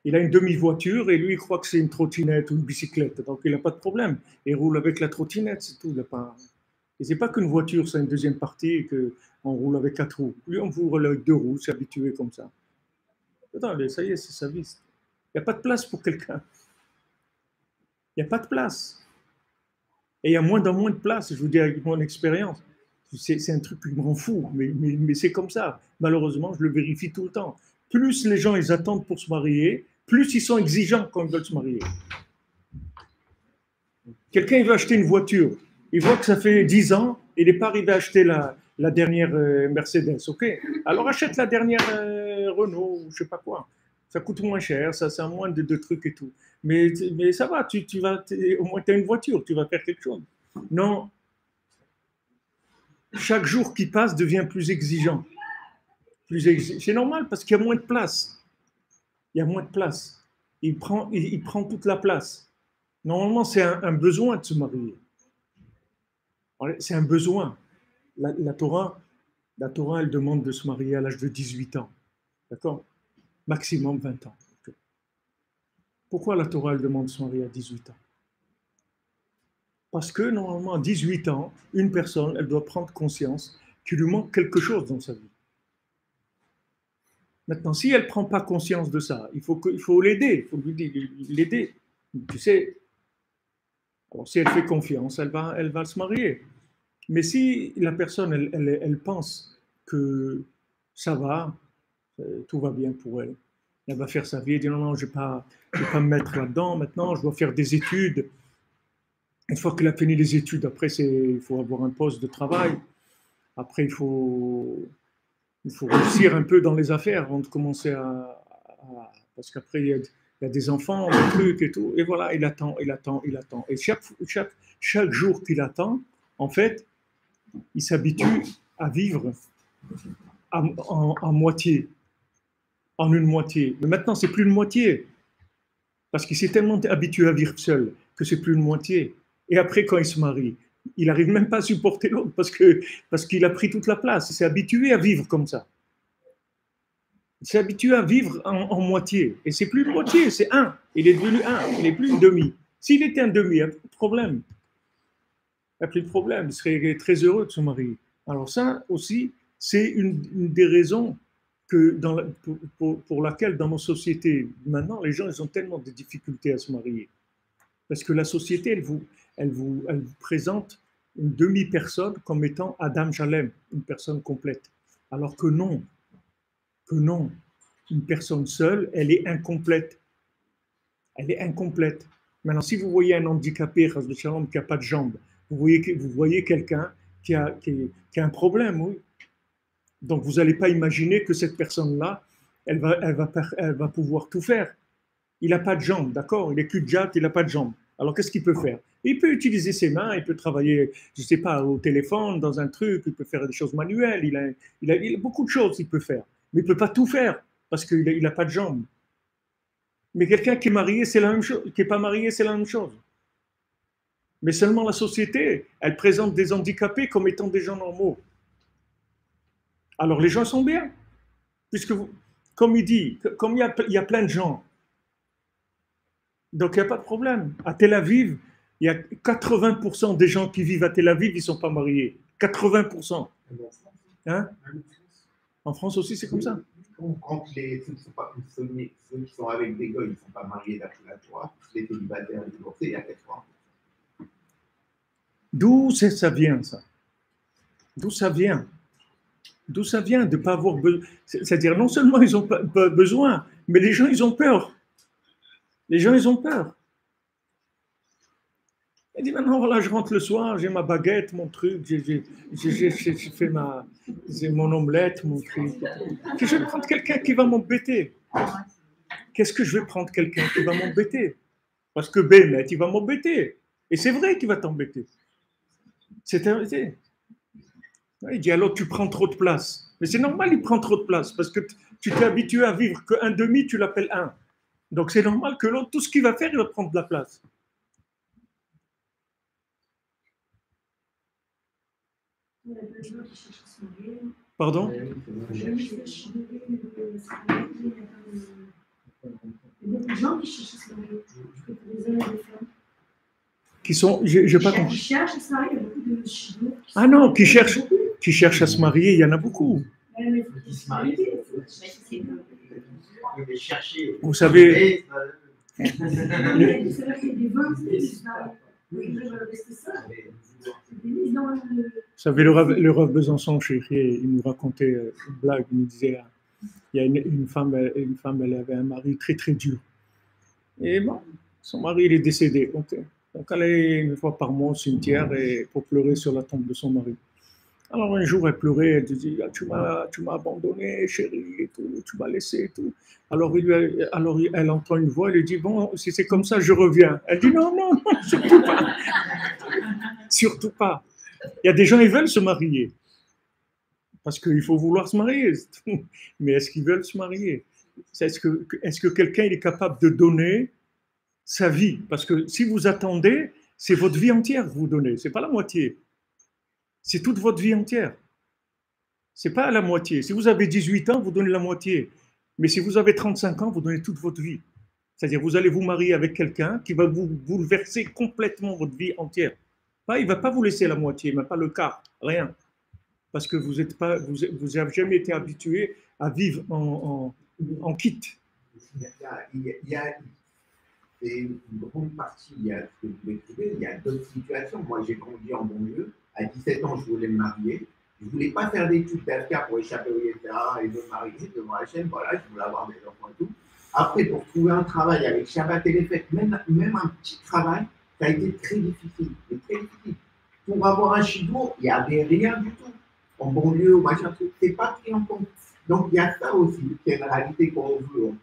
Il a une demi-voiture et lui, il croit que c'est une trottinette ou une bicyclette. Donc, il n'a pas de problème. Il roule avec la trottinette, c'est tout. Et ce n'est pas qu'une voiture, c'est une deuxième partie et qu'on roule avec 4 roues. Lui, on roule avec 2 roues, c'est habitué comme ça. Attends, ça y est, c'est sa vie. Il n'y a pas de place pour quelqu'un. Il n'y a pas de place. Et il y a moins en moins de place, je vous dis avec mon expérience. C'est un truc qui me rend fou, mais c'est comme ça. Malheureusement, je le vérifie tout le temps. Plus les gens ils attendent pour se marier, plus ils sont exigeants quand ils veulent se marier. Quelqu'un il veut acheter une voiture, il voit que ça fait 10 ans, il n'est pas arrivé à acheter la dernière Mercedes, ok? Alors achète la dernière Renault, ou je ne sais pas quoi. Ça coûte moins cher, ça a moins de trucs et tout. Mais ça va, au moins tu as une voiture, tu vas faire quelque chose. Non, chaque jour qui passe devient plus exigeant. C'est normal parce qu'il y a moins de place. Il y a moins de place. Il prend toute la place. Normalement, c'est un besoin de se marier. C'est un besoin. La Torah, elle demande de se marier à l'âge de 18 ans. D'accord? Maximum 20 ans. Pourquoi la Torah, elle demande de se marier à 18 ans? Parce que normalement, à 18 ans, une personne, elle doit prendre conscience qu'il lui manque quelque chose dans sa vie. Maintenant, si elle ne prend pas conscience de ça, il faut l'aider, il faut l'aider. Tu sais, alors si elle fait confiance, elle va se marier. Mais si la personne, elle pense que ça va, tout va bien pour elle, elle va faire sa vie, elle dit non, non, je ne vais pas me mettre là-dedans, maintenant je dois faire des études. Une fois qu'elle a fini les études, après, il faut avoir un poste de travail. Après, il faut réussir un peu dans les affaires avant de commencer parce qu'après, il y a des enfants, des trucs et tout. Et voilà, il attend. Et chaque jour qu'il attend, en fait, il s'habitue à vivre en moitié, en une moitié. Mais maintenant, c'est plus une moitié. Parce qu'il s'est tellement habitué à vivre seul que c'est plus une moitié. Et après, quand il se marie, Il n'arrive même pas à supporter l'autre parce qu'il a pris toute la place. Il s'est habitué à vivre comme ça. Il s'est habitué à vivre en moitié. Et c'est plus une moitié, c'est un. Il est devenu un, il n'est plus une demi. S'il était un demi, il n'y a plus de problème. Il n'y a plus de problème. Il serait très heureux de se marier. Alors ça aussi, c'est une des raisons que pour laquelle dans nos sociétés, maintenant, les gens ils ont tellement de difficultés à se marier. Parce que la société, elle vous présente une demi-personne comme étant Adam Shalem, une personne complète. Alors que non, une personne seule, elle est incomplète. Elle est incomplète. Maintenant, si vous voyez un handicapé, qui n'a pas de jambes, vous voyez quelqu'un qui a un problème, oui. Donc, vous n'allez pas imaginer que cette personne-là, elle va pouvoir tout faire. Il n'a pas de jambes, d'accord? Il est cul-de-jatte, il n'a pas de jambes. Alors, qu'est-ce qu'il peut faire? Il peut utiliser ses mains, il peut travailler, je ne sais pas, au téléphone, dans un truc, il peut faire des choses manuelles, il a beaucoup de choses qu'il peut faire. Mais il ne peut pas tout faire, parce qu'il n'a pas de jambes. Mais quelqu'un qui est marié, c'est la même chose. Qui n'est pas marié, c'est la même chose. Mais seulement la société, elle présente des handicapés comme étant des gens normaux. Alors les gens sont bien. Puisque, comme il dit, comme il y a plein de gens, donc il n'y a pas de problème. À Tel Aviv, il y a 80% des gens qui vivent à Tel Aviv, ils ne sont pas mariés. 80%. Hein? En France aussi, c'est comme ça. Quand ceux qui sont avec des gars, ils ne sont pas mariés d'après la Torah, les célibataires et divorcés, il y a 80. D'où ça vient, ça? D'où ça vient? D'où ça vient de ne pas avoir besoin? C'est-à-dire, non seulement ils n'ont pas besoin, mais les gens, ils ont peur. Les gens, ils ont peur. Il dit maintenant, voilà, je rentre le soir, j'ai ma baguette, mon truc, j'ai fait mon omelette, mon truc. Que je vais prendre quelqu'un qui va m'embêter. Qu'est-ce que je vais prendre quelqu'un qui va m'embêter? Parce que Bémet, il va m'embêter. Et c'est vrai qu'il va t'embêter. C'est la vérité. Il dit alors tu prends trop de place. Mais c'est normal, il prend trop de place parce que tu t'es habitué à vivre qu'un demi, tu l'appelles un. Donc c'est normal que l'autre, tout ce qu'il va faire, il va prendre de la place. Pardon? Qui sont, j'ai pas compris. Qui cherchent à se marier, il y a beaucoup de chidours. Ah non, qui cherchent à se marier, il y en a beaucoup. Vous savez, Vous savez, le Rav Besançon, il nous racontait une blague, il nous disait, il y a une femme, elle avait un mari très très dur. Et bon, son mari, il est décédé. Donc elle allait une fois par mois au cimetière pour pleurer sur la tombe de son mari. Alors un jour, elle pleurait, elle disait, ah, tu m'as abandonné, chérie, et tout, tu m'as laissé et tout. Alors elle entend une voix, elle lui dit, bon, si c'est comme ça, je reviens. Elle dit, non, non, non, surtout pas. Surtout pas. Il y a des gens, ils veulent se marier. Parce qu'il faut vouloir se marier. Mais est-ce qu'ils veulent se marier? Est-ce que quelqu'un il est capable de donner sa vie? Parce que si vous attendez, c'est votre vie entière que vous donnez. Ce n'est pas la moitié. C'est toute votre vie entière. Ce n'est pas la moitié. Si vous avez 18 ans, vous donnez la moitié. Mais si vous avez 35 ans, vous donnez toute votre vie. C'est-à-dire vous allez vous marier avec quelqu'un qui va vous bouleverser complètement votre vie entière. Il ne va pas vous laisser la moitié, même pas le quart, rien. Parce que vous n'avez jamais été habitué à vivre en kit. Il y a une grande partie, il y a ce que vous décrivez, il y a d'autres situations. Moi, j'ai grandi en banlieue. À 17 ans, je voulais me marier. Je ne voulais pas faire d'études d'affaires pour échapper au YTA et me marier devant la chaîne. Voilà, je voulais avoir des enfants et tout. Après, pour trouver un travail avec Shabbat et les fêtes, même un petit travail, ça a été très difficile. Pour avoir un chidour, il n'y avait rien du tout. En banlieue, au machin, c'est pas pris en compte. Donc, il y a ça aussi, qui est une réalité qu'on veut,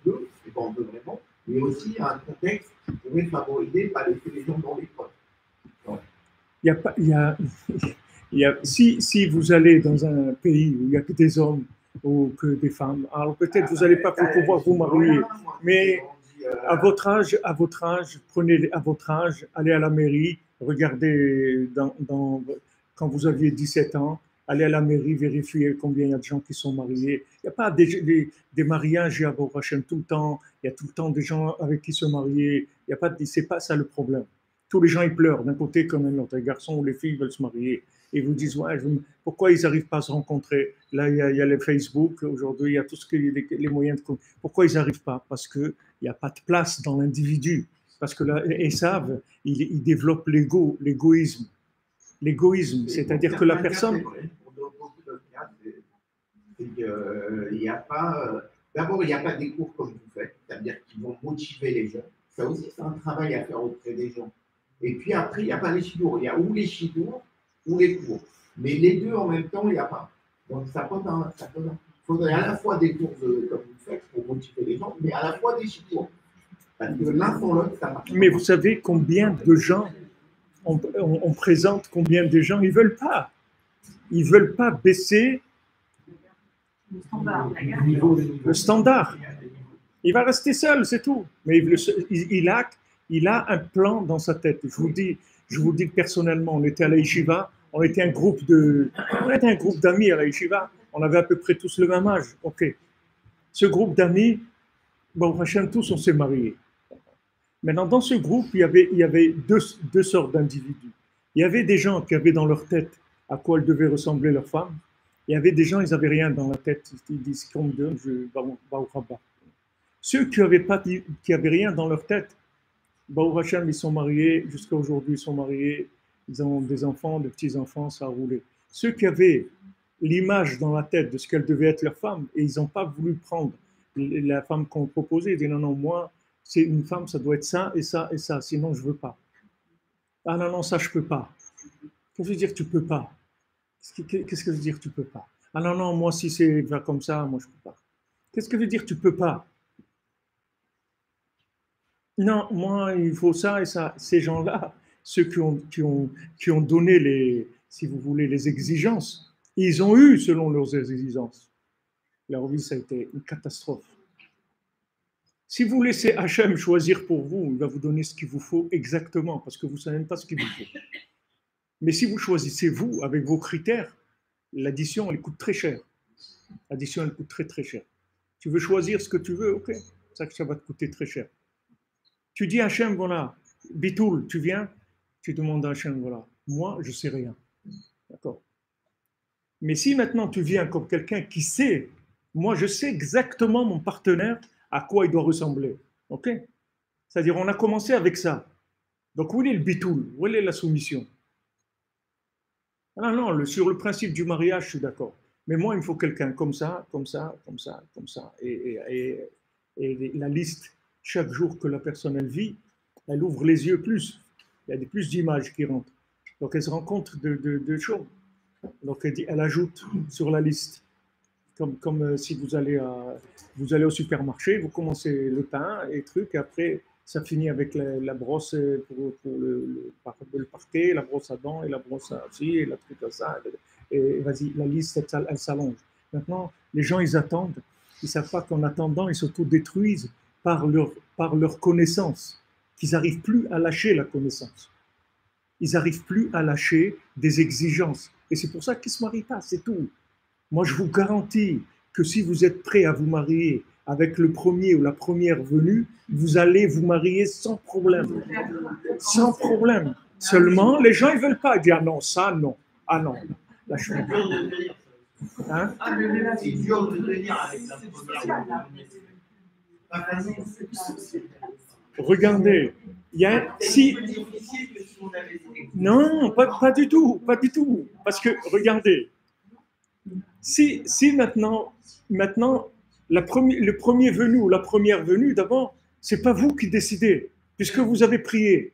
et qu'on veut vraiment, mais aussi un contexte qui pourrait favoriser, pas laisser les gens dans les potes. Si vous allez dans un pays où il n'y a que des hommes ou que des femmes, alors peut-être vous n'allez pas pouvoir vous marier, mais à votre âge, allez à la mairie, Regardez quand vous aviez 17 ans, allez à la mairie vérifier combien il y a de gens qui sont mariés. Il n'y a pas des mariages, il y a Baruch Hashem tout le temps. Il y a tout le temps des gens avec qui se marier. Il y a pas, c'est pas ça le problème. Tous les gens ils pleurent d'un côté comme de l'autre. Les garçons ou les filles veulent se marier et vous disent ouais, pourquoi ils n'arrivent pas à se rencontrer? Là, il y a le Facebook aujourd'hui, il y a tout ce que les moyens de. Pourquoi ils n'arrivent pas? Parce que il n'y a pas de place dans l'individu. Parce que là, Esav, il développe l'égoïsme. L'égoïsme, c'est-à-dire que la personne. Pour beaucoup d'autres cas, c'est qu'il n'y a pas. D'abord, il n'y a pas des cours comme vous faites, c'est-à-dire qu'ils vont motiver les gens. Ça aussi, c'est un travail à faire auprès des gens. Et puis après, il n'y a pas les chidours. Il y a ou les chidours ou les cours. Mais les deux en même temps, il n'y a pas. Donc ça pose un. Il faudrait à la fois des cours comme vous faites pour motiver les gens, mais à la fois des chidours. Parce que l'un sans l'autre, ça marche. Mais vous savez combien de gens, on présente combien de gens, ils ne veulent pas. Ils ne veulent pas baisser le standard. Il va rester seul, c'est tout. Mais il a un plan dans sa tête. Je vous dis personnellement, on était à la yeshiva, on était un groupe d'amis à la yeshiva, on avait à peu près tous le même âge. Ok. Ce groupe d'amis, bon, tous on s'est mariés. Maintenant, dans ce groupe, il y avait deux sortes d'individus. Il y avait des gens qui avaient dans leur tête à quoi elles devaient ressembler leur femme. Il y avait des gens, ils n'avaient rien dans la tête. Ils disent, comme Dieu, ceux qui n'avaient rien dans leur tête, Baruch Hashem, ils sont mariés, jusqu'à aujourd'hui, ils sont mariés, ils ont des enfants, des petits-enfants, ça a roulé. Ceux qui avaient l'image dans la tête de ce qu'elle devait être leur femme, et ils n'ont pas voulu prendre la femme qu'on proposait, ils disent non, moi, c'est une femme, ça doit être ça et ça et ça, sinon je ne veux pas. Ah non, ça je ne peux pas. Qu'est-ce que je veux dire tu ne peux pas? Qu'est-ce que je veux dire tu ne peux pas? Ah non, moi si c'est comme ça, moi je ne peux pas. Qu'est-ce que je veux dire tu ne peux pas? Non, moi il faut ça et ça. Ces gens-là, ceux qui ont donné si vous voulez, les exigences, ils ont eu selon leurs exigences. Leur vie, ça a été une catastrophe. Si vous laissez Hachem choisir pour vous, il va vous donner ce qu'il vous faut exactement, parce que vous ne savez même pas ce qu'il vous faut. Mais si vous choisissez vous, avec vos critères, l'addition, elle coûte très cher. L'addition, elle coûte très très cher. Tu veux choisir ce que tu veux, ok, ça va te coûter très cher. Tu dis à Hachem, voilà, Bitoul, tu viens, tu demandes à Hachem, voilà, moi, je ne sais rien. D'accord. Mais si maintenant tu viens comme quelqu'un qui sait, moi, je sais exactement mon partenaire, à quoi il doit ressembler. Ok? C'est-à-dire, on a commencé avec ça. Donc, où est le bitoul? Où est la soumission? Non, sur le principe du mariage, je suis d'accord. Mais moi, il me faut quelqu'un comme ça, comme ça, comme ça, comme ça. Et la liste, chaque jour que la personne elle vit, elle ouvre les yeux plus. Il y a plus d'images qui rentrent. Donc, elle se rend compte de choses. Donc, elle ajoute sur la liste. Comme si vous allez au supermarché, vous commencez le pain et truc, et après ça finit avec la brosse pour le parquet, la brosse à dents et la brosse à aussi, et la truc à ça, et vas-y, la liste elle s'allonge. Maintenant, les gens ils attendent, ils ne savent pas qu'en attendant, ils s'autodétruisent par leur connaissance, qu'ils n'arrivent plus à lâcher la connaissance. Ils n'arrivent plus à lâcher des exigences. Et c'est pour ça qu'ils ne se marient pas, c'est tout. Moi, je vous garantis que si vous êtes prêt à vous marier avec le premier ou la première venue, vous allez vous marier sans problème. Sans problème. Seulement, les gens, ils ne veulent pas dire ah non, ça, non. Ah non, là, je suis hein? C'est dur de venir avec la première. Regardez, il y a si. Non, pas du tout, pas du tout. Parce que, regardez, si maintenant le premier venu ou la première venue, d'abord, c'est pas vous qui décidez, puisque vous avez prié.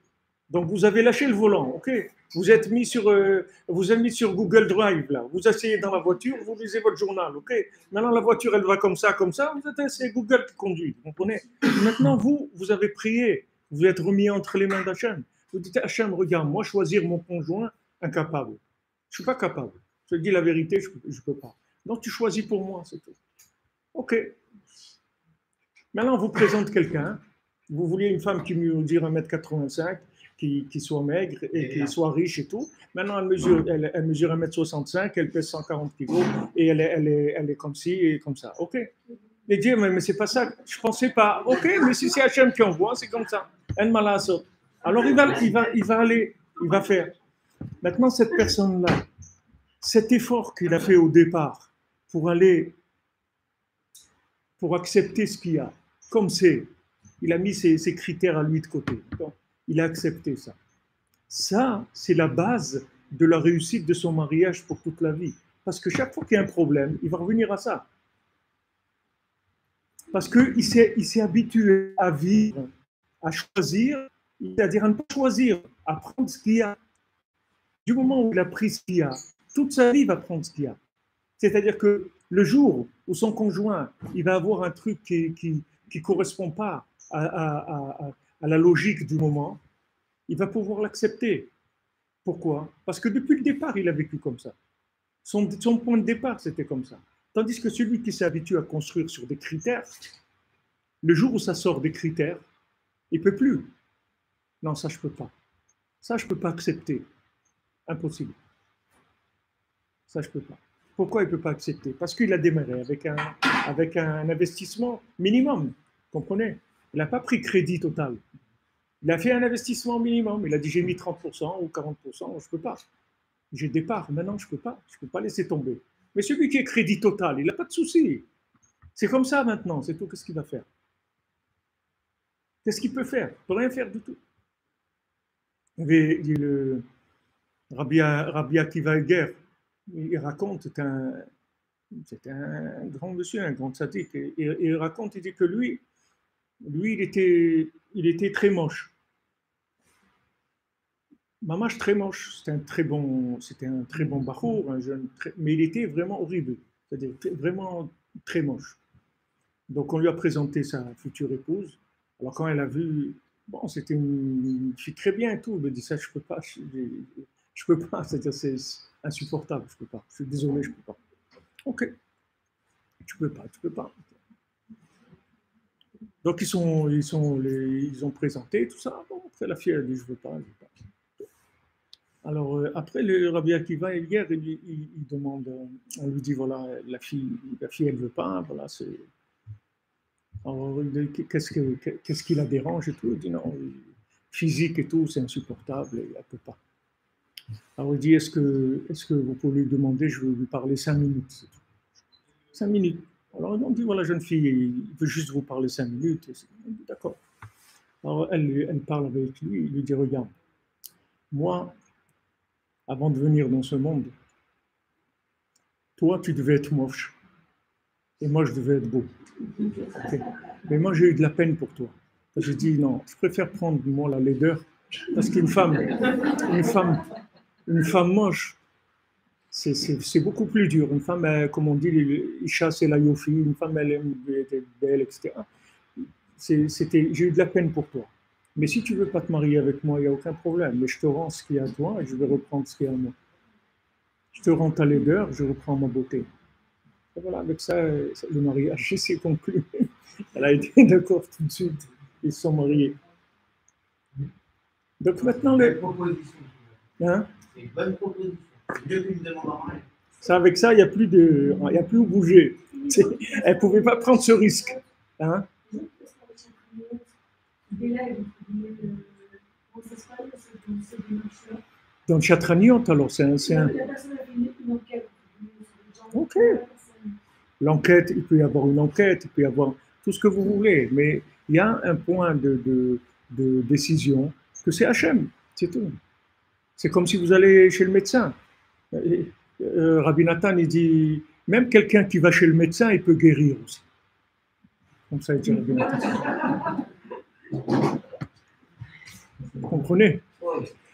Donc vous avez lâché le volant, ok? Vous êtes mis sur Google Drive là. Vous asseyez dans la voiture, vous lisez votre journal, ok? Maintenant la voiture elle va comme ça. C'est Google qui conduit, vous comprenez? Maintenant vous avez prié, vous êtes remis entre les mains d'Hachem. Vous dites Hachem, regarde, moi choisir mon conjoint, incapable. Je suis pas capable. Je te dis la vérité, je peux pas. Donc tu choisis pour moi, c'est tout. Ok. Maintenant on vous présente quelqu'un. Vous vouliez une femme qui mesure 1,85 m, qui soit maigre et qui soit riche et tout. Maintenant, elle mesure 1,65 m, elle pèse 140 kilos et elle est comme ci et comme ça. OK. Et dire, mais c'est pas ça. Je pensais pas. OK, mais si c'est Hachem qui envoie, c'est comme ça. Alors il va aller, il va faire. Maintenant, cette personne-là, cet effort qu'il a fait au départ pour accepter ce qu'il y a, comme c'est, il a mis ses critères à lui de côté. Donc, il a accepté ça. Ça, c'est la base de la réussite de son mariage pour toute la vie. Parce que chaque fois qu'il y a un problème, il va revenir à ça. Parce qu'il s'est habitué à vivre, à choisir, c'est-à-dire à ne pas choisir, à prendre ce qu'il y a. Du moment où il a pris ce qu'il y a, toute sa vie, il va prendre ce qu'il y a. C'est-à-dire que le jour où son conjoint, il va avoir un truc qui ne correspond pas à la logique du moment, il va pouvoir l'accepter. Pourquoi? Parce que depuis le départ, il a vécu comme ça. Son point de départ, c'était comme ça. Tandis que celui qui s'est habitué à construire sur des critères, le jour où ça sort des critères, il ne peut plus. Non, ça, je ne peux pas. Ça, je ne peux pas accepter. Impossible. Ça, je ne peux pas. Pourquoi il ne peut pas accepter? Parce qu'il a démarré avec un investissement minimum. Comprenez? Il n'a pas pris crédit total. Il a fait un investissement minimum. Il a dit, j'ai mis 30% ou 40%, je ne peux pas. J'ai départ. Maintenant, je ne peux pas. Je ne peux pas laisser tomber. Mais celui qui est crédit total, il n'a pas de souci. C'est comme ça maintenant. C'est tout. Qu'est-ce qu'il va faire? Qu'est-ce qu'il peut faire? Il ne peut rien faire du tout. Il y avait le Rabbi Akiva Eger, il raconte, c'était un grand monsieur, un grand tzaddik, et il raconte, il dit que lui il était très moche. Mamache très moche, c'était un très bon bachour, un jeune, mais il était vraiment horrible, c'est-à-dire vraiment très moche. Donc on lui a présenté sa future épouse. Alors quand elle a vu, bon, c'était une fille très bien et tout, elle me dit ça, je peux pas, c'est-à-dire c'est insupportable, je peux pas, je suis désolé, je peux pas. Ok, tu peux pas. Donc ils ont présenté tout ça. Bon, après la fille a dit je veux pas. Alors après le Rabbi Akiva hier il demande, on lui dit voilà la fille elle veut pas, voilà c'est. Alors qu'est-ce qui la dérange et tout, il dit non, physique et tout c'est insupportable, elle ne peut pas. Alors il dit est-ce que vous pouvez lui demander, je vais lui parler 5 minutes. 5 minutes. Alors on dit voilà jeune fille, il veut juste vous parler 5 minutes. Il dit d'accord. Alors elle parle avec lui, il lui dit regarde, moi, avant de venir dans ce monde, toi tu devais être moche et moi je devais être beau. Okay. Mais moi j'ai eu de la peine pour toi. J'ai dit non, je préfère prendre moi la laideur parce qu'une femme moche, c'est beaucoup plus dur. Une femme, comme on dit, Isha c'est la yofi, une femme elle aime être belle, etc. J'ai eu de la peine pour toi. Mais si tu veux pas te marier avec moi, il n'y a aucun problème. Mais je te rends ce qu'il y a à toi et je vais reprendre ce qu'il y a à moi. Je te rends ta laideur, je reprends ma beauté. Et voilà, avec ça, le mariage s'est conclu. Elle a été d'accord tout de suite. Ils se sont mariés. Donc maintenant, hein? C'est une bonne proposition. Mieux qu'une demande en rien. Ça, avec ça, il n'y a plus où bouger. Elle ne pouvait pas prendre ce risque. Hein? Dans le Chatraniot, alors, c'est un... Ok. L'enquête, il peut y avoir une enquête, il peut y avoir tout ce que vous voulez, mais il y a un point de décision que c'est Hachem, c'est tout. C'est comme si vous allez chez le médecin. Rabbi Nathan, il dit, même quelqu'un qui va chez le médecin, il peut guérir aussi. Comme ça, il dit Rabbi Nathan. Vous comprenez?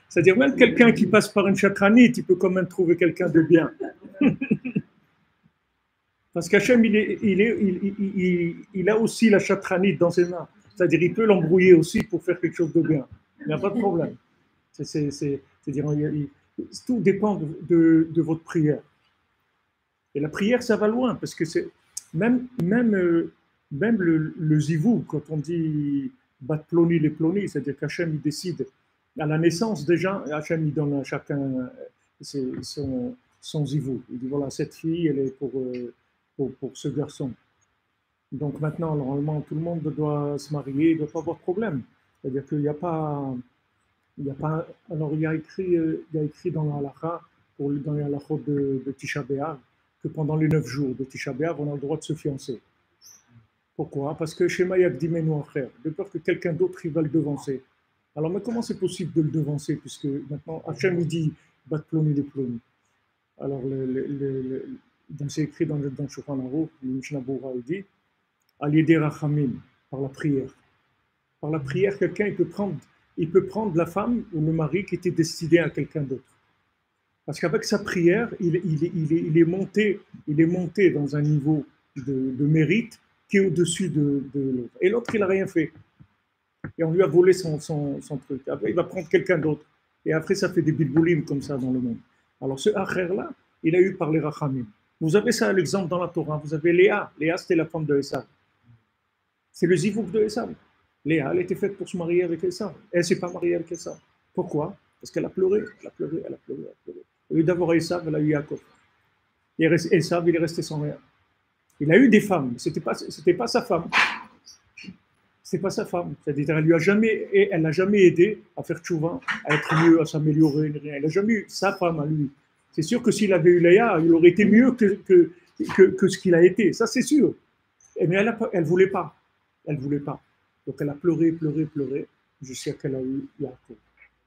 C'est-à-dire même quelqu'un qui passe par une chatranite, il peut quand même trouver quelqu'un de bien. Parce qu'Hachem, il a aussi la chatranite dans ses mains. C'est-à-dire il peut l'embrouiller aussi pour faire quelque chose de bien. Il n'y a pas de problème. C'est-à-dire tout dépend de votre prière. Et la prière, ça va loin, parce que c'est même le zivou, quand on dit bat ploni les ploni, c'est-à-dire qu'Hachem il décide À la naissance, déjà, Hachem, il donne à chacun son zivou. Il dit, voilà, cette fille, elle est pour ce garçon. Donc maintenant, normalement, tout le monde doit se marier, il ne doit pas avoir de problème. C'est-à-dire qu'il n'y a pas... Il y a pas, alors il y a écrit dans la halakha, dans les halakhot de Tisha B'Av, que pendant les 9 jours de Tisha B'Av, on a le droit de se fiancer. Pourquoi? Parce que chez Mayak Dimenu Acher, de peur que quelqu'un d'autre il va le devancer. Alors, mais comment c'est possible de le devancer? Puisque maintenant, Hachem il dit Bat ploni les ploni. Alors, c'est écrit dans le Shulchan Aruch, le Mishnah Berurah, il dit Al Yedei Rachamim, par la prière. Par la prière, quelqu'un il peut prendre la femme ou le mari qui était destiné à quelqu'un d'autre. Parce qu'avec sa prière, il est monté dans un niveau de mérite qui est au-dessus de l'autre. Et l'autre, il n'a rien fait. Et on lui a volé son truc. Après, il va prendre quelqu'un d'autre. Et après, ça fait des bilboulim comme ça dans le monde. Alors, ce Acher-là, il a eu par les Rachamim. Vous avez ça, l'exemple dans la Torah. Vous avez Léa. Léa, c'était la femme de Esav. C'est le zivouk de Esav. Léa, elle était faite pour se marier avec Esav. Elle ne s'est pas mariée avec Esav. Pourquoi? Parce qu'elle a pleuré. Elle a pleuré. Au lieu d'avoir Esav, elle a eu Yaakov. Et Esav, il est resté sans rien. Il a eu des femmes, c'était pas sa femme. C'est pas sa femme. C'est-à-dire, elle l'a jamais aidé à faire tchouva, à être mieux, à s'améliorer. Elle n'a jamais eu sa femme à lui. C'est sûr que s'il avait eu Léa, il aurait été mieux que ce qu'il a été. Ça, c'est sûr. Mais elle voulait pas. Elle voulait pas. Donc, elle a pleuré jusqu'à qu'elle a eu Yaakov.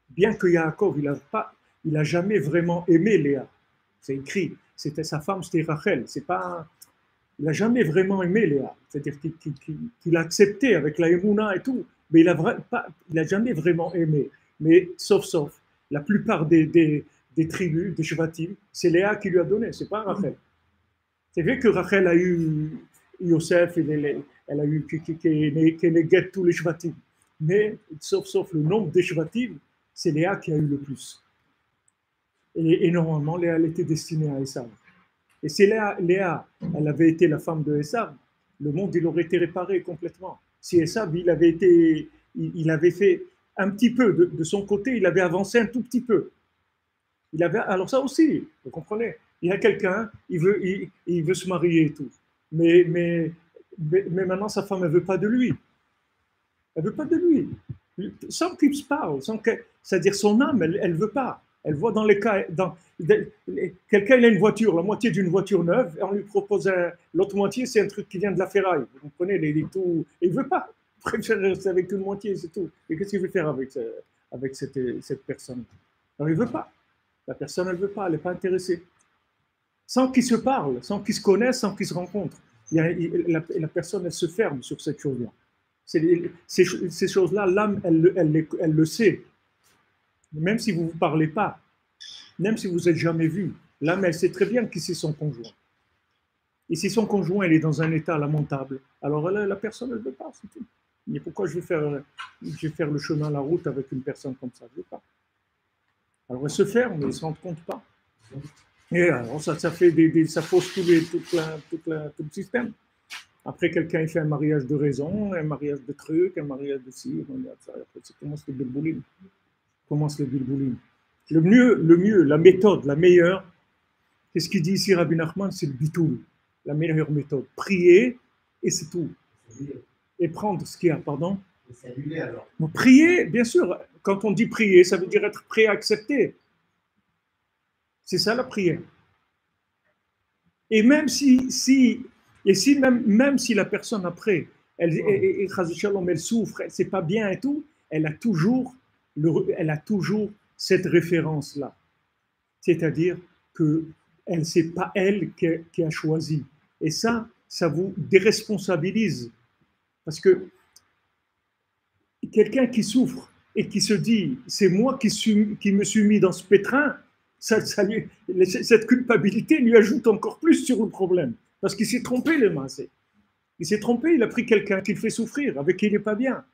Bien que Yaakov, il a jamais vraiment aimé Léa. C'est écrit. C'était sa femme, c'était Rachel. C'est pas... Il n'a jamais vraiment aimé Léa, c'est-à-dire qu'il a accepté avec la Emouna et tout, mais il n'a jamais vraiment aimé. Mais sauf, la plupart des tribus, des Shvatim, c'est Léa qui lui a donné, c'est pas Rachel. C'est vrai que Rachel a eu Yosef, elle a eu Keneget, tous les Shvatim, mais sauf le nombre des Shvatim, c'est Léa qui a eu le plus. Et normalement, Léa, elle était destinée à Esav. Et si Léa, elle avait été la femme de Esav, le monde, il aurait été réparé complètement. Si Esav, il avait fait un petit peu de son côté, il avait avancé un tout petit peu. Alors ça aussi, vous comprenez, il y a quelqu'un, il veut se marier et tout. Mais maintenant, sa femme, elle ne veut pas de lui. Elle ne veut pas de lui. Sans qu'il se parle, c'est-à-dire son âme, elle ne veut pas. Elle voit dans les cas, quelqu'un il a une voiture, la moitié d'une voiture neuve, et on lui propose l'autre moitié, c'est un truc qui vient de la ferraille. Vous comprenez, tout, et il ne veut pas. Il préfère rester avec une moitié, c'est tout. Et qu'est-ce qu'il veut faire avec cette personne? Alors il ne veut pas. La personne, elle ne veut pas, elle n'est pas intéressée. Sans qu'ils se parlent, sans qu'ils se connaissent, sans qu'ils se rencontrent. La personne, elle se ferme sur cette chose-là. Ces choses-là, l'âme, elle le sait. Même si vous ne vous parlez pas, même si vous n'êtes jamais vu, l'âme, elle sait très bien qui c'est son conjoint. Et si son conjoint, elle est dans un état lamentable, alors la personne, elle ne veut pas, c'est tout. Mais pourquoi je vais faire le chemin, la route avec une personne comme ça? Je ne veux pas. Alors elle se ferme, mais elle ne se rend compte pas. Et alors ça fausse tout le système. Après, quelqu'un fait un mariage de raison, un mariage de trucs, un mariage de ci, un mariage de ça. Après, ça commence le bilboulim. Le mieux, la méthode, la meilleure, qu'est-ce qu'il dit ici Rabbi Nachman? C'est le bitoul, la meilleure méthode. Prier et c'est tout. Et prendre ce qu'il y a, pardon. Saluer alors. Prier, bien sûr, quand on dit prier, ça veut dire être prêt à accepter. C'est ça la prière. Et même si la personne après, elle souffre, c'est pas bien et tout, elle a toujours cette référence-là. C'est-à-dire que c'est pas elle qui a choisi. Et ça vous déresponsabilise. Parce que quelqu'un qui souffre et qui se dit « c'est moi qui me suis mis dans ce pétrin », cette culpabilité lui ajoute encore plus sur le problème. Parce qu'il s'est trompé, le massé. Il s'est trompé, il a pris quelqu'un qui le fait souffrir, avec qui il n'est pas bien.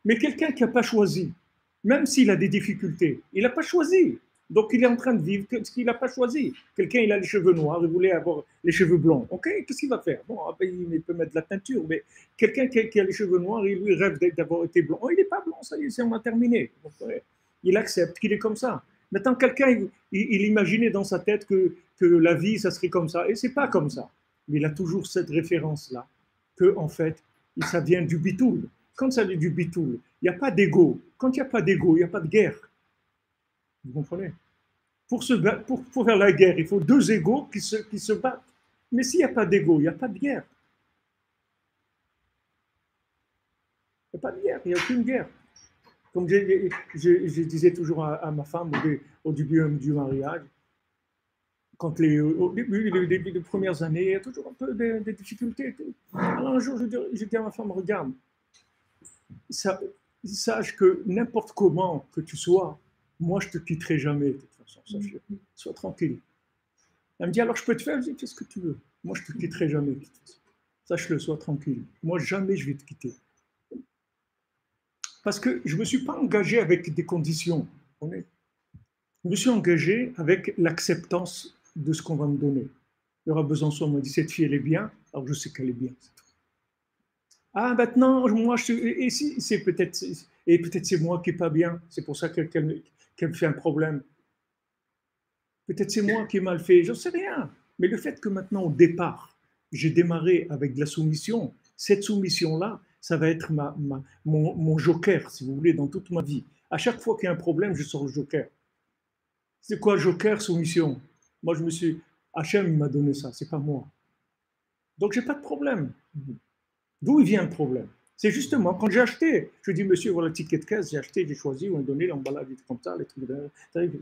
Mais quelqu'un qui n'a pas choisi, même s'il a des difficultés, il n'a pas choisi. Donc il est en train de vivre ce qu'il n'a pas choisi. Quelqu'un, il a les cheveux noirs, il voulait avoir les cheveux blonds. Ok, qu'est-ce qu'il va faire? Bon, il peut mettre de la teinture, mais quelqu'un qui a les cheveux noirs, il lui rêve d'avoir été blond. Oh, il n'est pas blond, ça y est, on a terminé. Il accepte qu'il est comme ça. Maintenant, quelqu'un, il imaginait dans sa tête que la vie, ça serait comme ça. Et c'est pas comme ça. Mais il a toujours cette référence-là, que en fait, ça vient du bitoul. Quand ça vient du bitoul, il n'y a pas d'ego. Quand il n'y a pas d'ego, il n'y a pas de guerre. Vous comprenez? Pour faire la guerre, il faut deux égos qui se battent. Mais s'il n'y a pas d'ego, il n'y a pas de guerre. Il n'y a pas de guerre, il n'y a aucune guerre. Comme je disais toujours à ma femme au début du mariage, au début des premières années, il y a toujours un peu de difficultés. Alors un jour, je dis à ma femme, regarde, sache que n'importe comment que tu sois, moi je ne te quitterai jamais de toute façon, sache-le. Sois tranquille. Elle me dit, alors je peux te faire? Je dis, fais ce que tu veux. Moi je ne te quitterai jamais de toute façon. Sache-le, sois tranquille. Moi jamais je vais te quitter. Parce que je ne me suis pas engagé avec des conditions. Je me suis engagé avec l'acceptance de ce qu'on va me donner. Laura Besançon m'a dit, cette fille, elle est bien, alors je sais qu'elle est bien. Ah, maintenant, moi, et si c'est peut-être c'est moi qui n'ai pas bien, c'est pour ça qu'elle me fait un problème. Peut-être c'est moi qui ai mal fait, j'en sais rien. Mais le fait que maintenant, au départ, j'ai démarré avec de la soumission, cette soumission-là, ça va être mon joker, si vous voulez, dans toute ma vie. À chaque fois qu'il y a un problème, je sors le joker. C'est quoi joker, soumission? Moi, Hachem m'a donné ça, c'est pas moi. Donc, j'ai pas de problème. D'où il vient le problème? C'est justement quand j'ai acheté, je dis, monsieur, voilà le ticket de caisse, j'ai acheté, j'ai choisi, on m'a donné l'emballage, comme ça, les trucs,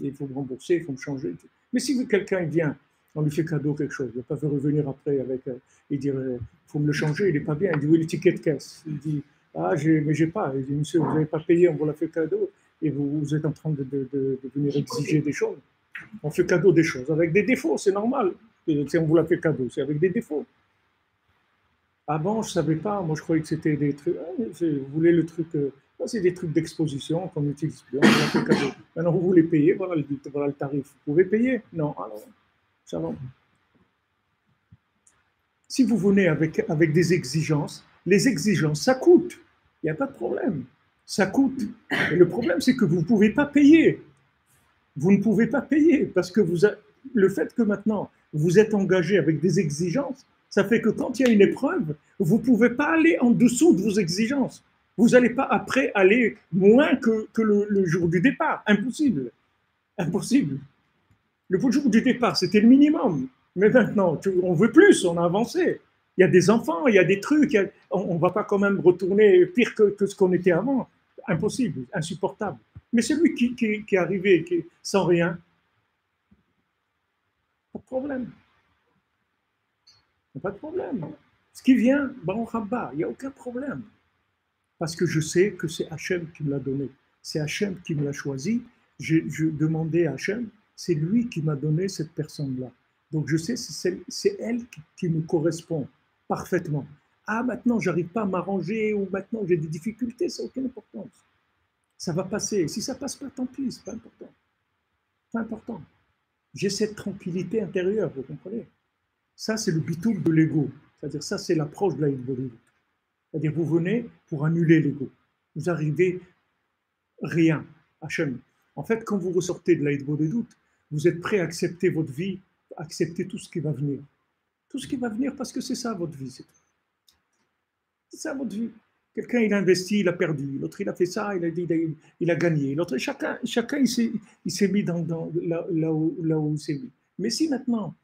il faut me rembourser, il faut me changer. Mais si quelqu'un vient, on lui fait cadeau quelque chose, il ne va pas revenir après avec, il dit, il faut me le changer, il n'est pas bien. Il dit, oui, le ticket de caisse. Il dit, ah, mais j'ai pas. Il dit, monsieur, vous n'avez pas payé, on vous l'a fait cadeau, et vous êtes en train de venir exiger des choses. On fait cadeau des choses avec des défauts, c'est normal. Si on vous l'a fait cadeau, c'est avec des défauts. Avant, je ne savais pas, moi je croyais que c'était des trucs, vous voulez le truc, c'est des trucs d'exposition qu'on n'utilise plus, on vous l'a fait cadeau. Maintenant, vous voulez payer, voilà le tarif. Vous pouvez payer? Non, alors, ça va. Si vous venez avec des exigences, les exigences, ça coûte. Il n'y a pas de problème. Ça coûte. Et le problème, c'est que vous ne pouvez pas payer. Vous ne pouvez pas payer parce que le fait que maintenant, vous êtes engagé avec des exigences, ça fait que quand il y a une épreuve, vous ne pouvez pas aller en dessous de vos exigences. Vous n'allez pas après aller moins que le jour du départ. Impossible. Impossible. Le jour du départ, c'était le minimum. Mais maintenant, on veut plus, on a avancé. Il y a des enfants, il y a des trucs. On ne va pas quand même retourner pire que ce qu'on était avant. Impossible, insupportable. Mais celui qui est arrivé sans rien, pas de problème. Pas de problème. Ce qui vient, Baruch Haba, il n'y a aucun problème. Parce que je sais que c'est Hachem qui me l'a donné. C'est Hachem qui me l'a choisi. Je demandais à Hachem, c'est lui qui m'a donné cette personne-là. Donc je sais, c'est elle qui me correspond parfaitement. Ah, maintenant, je n'arrive pas à m'arranger ou maintenant j'ai des difficultés, ça n'a aucune importance. Ça va passer. Si ça ne passe pas, tant pis, ce n'est pas important. Pas important. J'ai cette tranquillité intérieure, vous comprenez? Ça, c'est le bitoul de l'ego. C'est-à-dire, ça, c'est l'approche de la Hitbodedout. C'est-à-dire, vous venez pour annuler l'ego. Vous arrivez rien, Hachem. En fait, quand vous ressortez de la Hitbodedout, vous êtes prêt à accepter votre vie, à accepter tout ce qui va venir. Tout ce qui va venir parce que c'est ça votre vie. C'est ça votre vie. Quelqu'un, il a investi, il a perdu. L'autre, il a fait ça, il a gagné. L'autre, chacun il s'est mis là où il s'est mis. Mais si maintenant,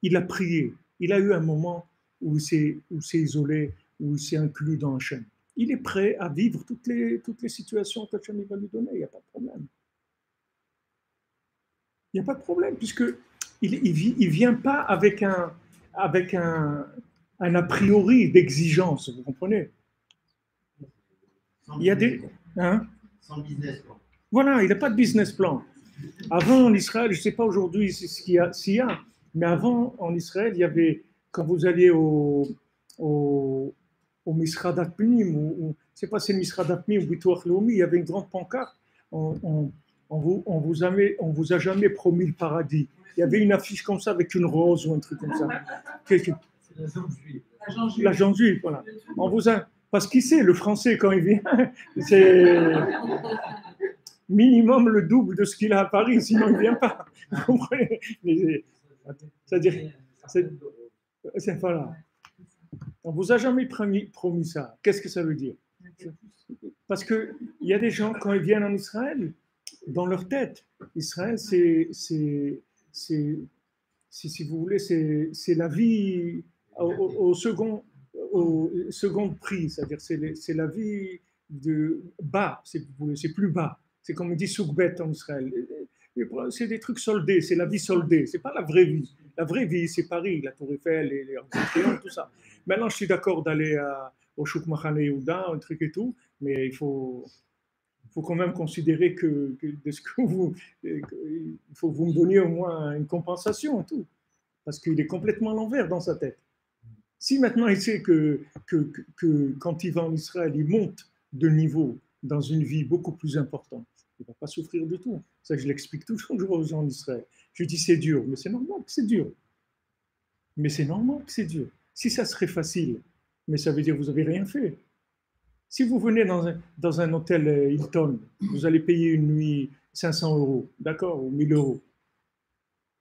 il a prié, il a eu un moment où il s'est isolé, où il s'est inclus dans Hachem. Il est prêt à vivre toutes les situations qu'Hachem va lui donner, il n'y a pas de problème. Il n'y a pas de problème, puisqu'il ne vient pas avec un a priori d'exigence, vous comprenez? Il y a des... Sans business plan. Voilà, il n'a pas de business plan. Avant, en Israël, je ne sais pas aujourd'hui s'il y a, mais avant, en Israël, il y avait, quand vous alliez au Misrad Apnim, ou je ne sais pas si c'est le Misrad Apnim ou Bitoach Leumi, il y avait une grande pancarte, on vous a jamais promis le paradis. Il y avait une affiche comme ça avec une rose ou un truc comme ça. C'est la jambe juive. La jambe juive, voilà. Parce qu'il sait, le français, quand il vient, minimum le double de ce qu'il a à Paris, sinon il ne vient pas. Vous comprenez? C'est-à-dire, voilà. On ne vous a jamais promis ça. Qu'est-ce que ça veut dire? Parce qu'il y a des gens, quand ils viennent en Israël, dans leur tête, Israël, si vous voulez, c'est la vie au second prix, c'est-à-dire c'est la vie de bas, c'est plus bas. C'est comme on dit soukbet en Israël. C'est des trucs soldés, c'est la vie soldée, c'est pas la vraie vie. La vraie vie, c'est Paris, la Tour Eiffel, les Arcs de Triomphe, tout ça. Maintenant, je suis d'accord d'aller au Chouk Machane Yehuda, un truc et tout, mais il faut quand même considérer de ce que il faut que vous me donniez au moins une compensation et tout, parce qu'il est complètement à l'envers dans sa tête. Si maintenant il sait que quand il va en Israël, il monte de niveau dans une vie beaucoup plus importante, il ne va pas souffrir du tout. Ça, je l'explique toujours aux gens en Israël. Je dis c'est dur, mais c'est normal que c'est dur. Mais c'est normal que c'est dur. Si ça serait facile, mais ça veut dire que vous n'avez rien fait. Si vous venez dans un hôtel Hilton, vous allez payer une nuit 500 €, d'accord, ou 1000 €.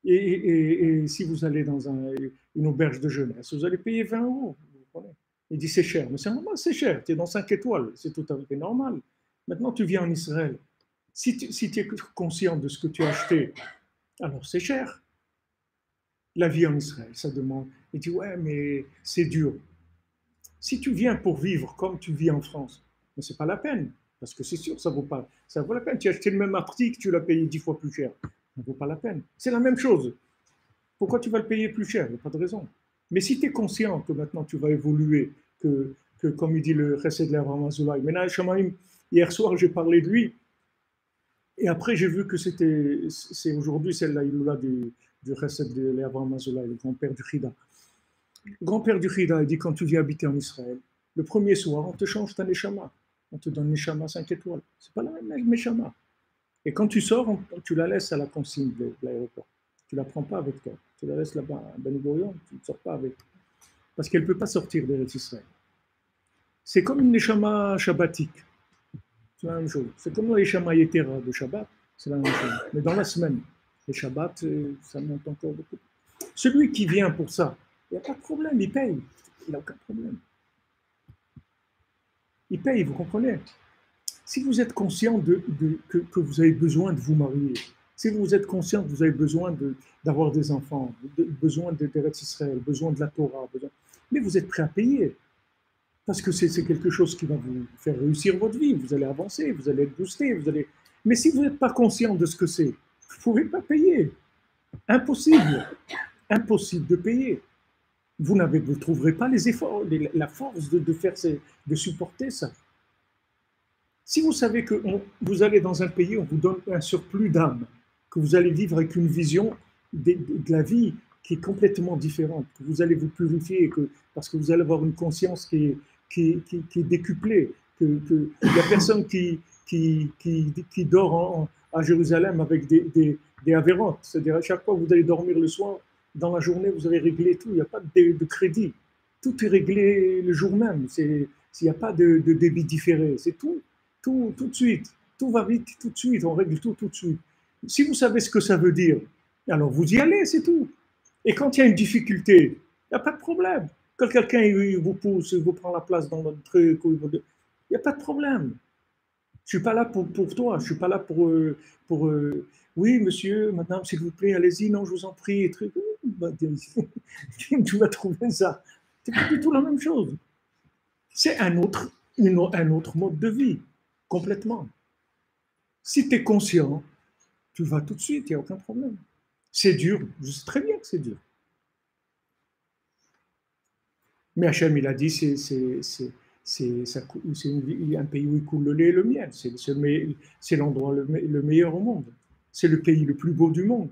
Et si vous allez dans une auberge de jeunesse, vous allez payer 20 €. Il dit c'est cher, mais c'est normal, c'est cher. Tu es dans 5 étoiles, c'est tout à fait normal. Maintenant, tu viens en Israël. Si tu es conscient de ce que tu as acheté, alors c'est cher. La vie en Israël, ça demande. Il dit ouais, mais c'est dur. Si tu viens pour vivre comme tu vis en France, mais c'est pas la peine, parce que c'est sûr, ça vaut la peine. Tu as acheté le même article, tu l'as payé 10 fois plus cher. Ça ne vaut pas la peine. C'est la même chose. Pourquoi tu vas le payer plus cher? Il n'y a pas de raison. Mais si tu es conscient que maintenant tu vas évoluer, que comme il dit le Chesed de Avraham Azoulay, hier soir j'ai parlé de lui, et après j'ai vu que c'est aujourd'hui celle-là, il l'a du Chesed de Avraham Azoulay, le grand-père du Chida. Le grand-père du Chida, il dit quand tu viens habiter en Israël, le premier soir, on te change ta neshama. On te donne neshama 5 étoiles. C'est pas la même neshama. Et quand tu sors, tu la laisses à la consigne de l'aéroport. Tu ne la prends pas avec toi. Tu la laisses là-bas à Ben Gurion, tu ne sors pas avec. Parce qu'elle ne peut pas sortir d'Eretz Israël. C'est comme une neshama shabbatique. C'est la même chose. C'est comme la neshama yetera de Shabbat, c'est la même chose. Mais dans la semaine, les Shabbat, ça monte encore beaucoup. Celui qui vient pour ça, il n'y a pas de problème, il paye. Il n'a aucun problème. Il paye, vous comprenez? Si vous êtes conscient que vous avez besoin de vous marier, si vous êtes conscient que vous avez besoin d'avoir des enfants, besoin d'Eretz Israël, besoin de la Torah, mais vous êtes prêt à payer. Parce que c'est quelque chose qui va vous faire réussir votre vie. Vous allez avancer, vous allez être boosté. Mais si vous n'êtes pas conscient de ce que c'est, vous ne pouvez pas payer. Impossible. Impossible de payer. Vous ne trouverez pas les efforts, la force de supporter ça. Si vous savez que vous allez dans un pays, on vous donne un surplus d'âme, que vous allez vivre avec une vision de la vie qui est complètement différente, que vous allez vous purifier, parce que vous allez avoir une conscience qui est décuplée, qu'il n'y a personne qui dort à Jérusalem avec des avérantes. C'est-à-dire à chaque fois que vous allez dormir le soir, dans la journée, vous allez régler tout, il n'y a pas de crédit. Tout est réglé le jour même, il n'y a pas de débit différé, c'est tout de suite. Tout va vite tout de suite, on règle tout de suite. Si vous savez ce que ça veut dire, alors vous y allez, c'est tout. Et quand il y a une difficulté, il n'y a pas de problème. Quand quelqu'un vous pousse, vous prend la place dans votre truc, il n'y a pas de problème. Je ne suis pas là pour toi, je ne suis pas là pour oui, monsieur, madame, s'il vous plaît, allez-y, non, je vous en prie, truc. Tu vas trouver ça. C'est pas du tout la même chose. C'est un autre mode de vie, complètement. Si tu es conscient, tu vas tout de suite, il n'y a aucun problème. C'est dur, je sais très bien que c'est dur. Mais Hachem, il a dit, c'est un pays où il coule le lait et le miel. C'est l'endroit le meilleur au monde. C'est le pays le plus beau du monde.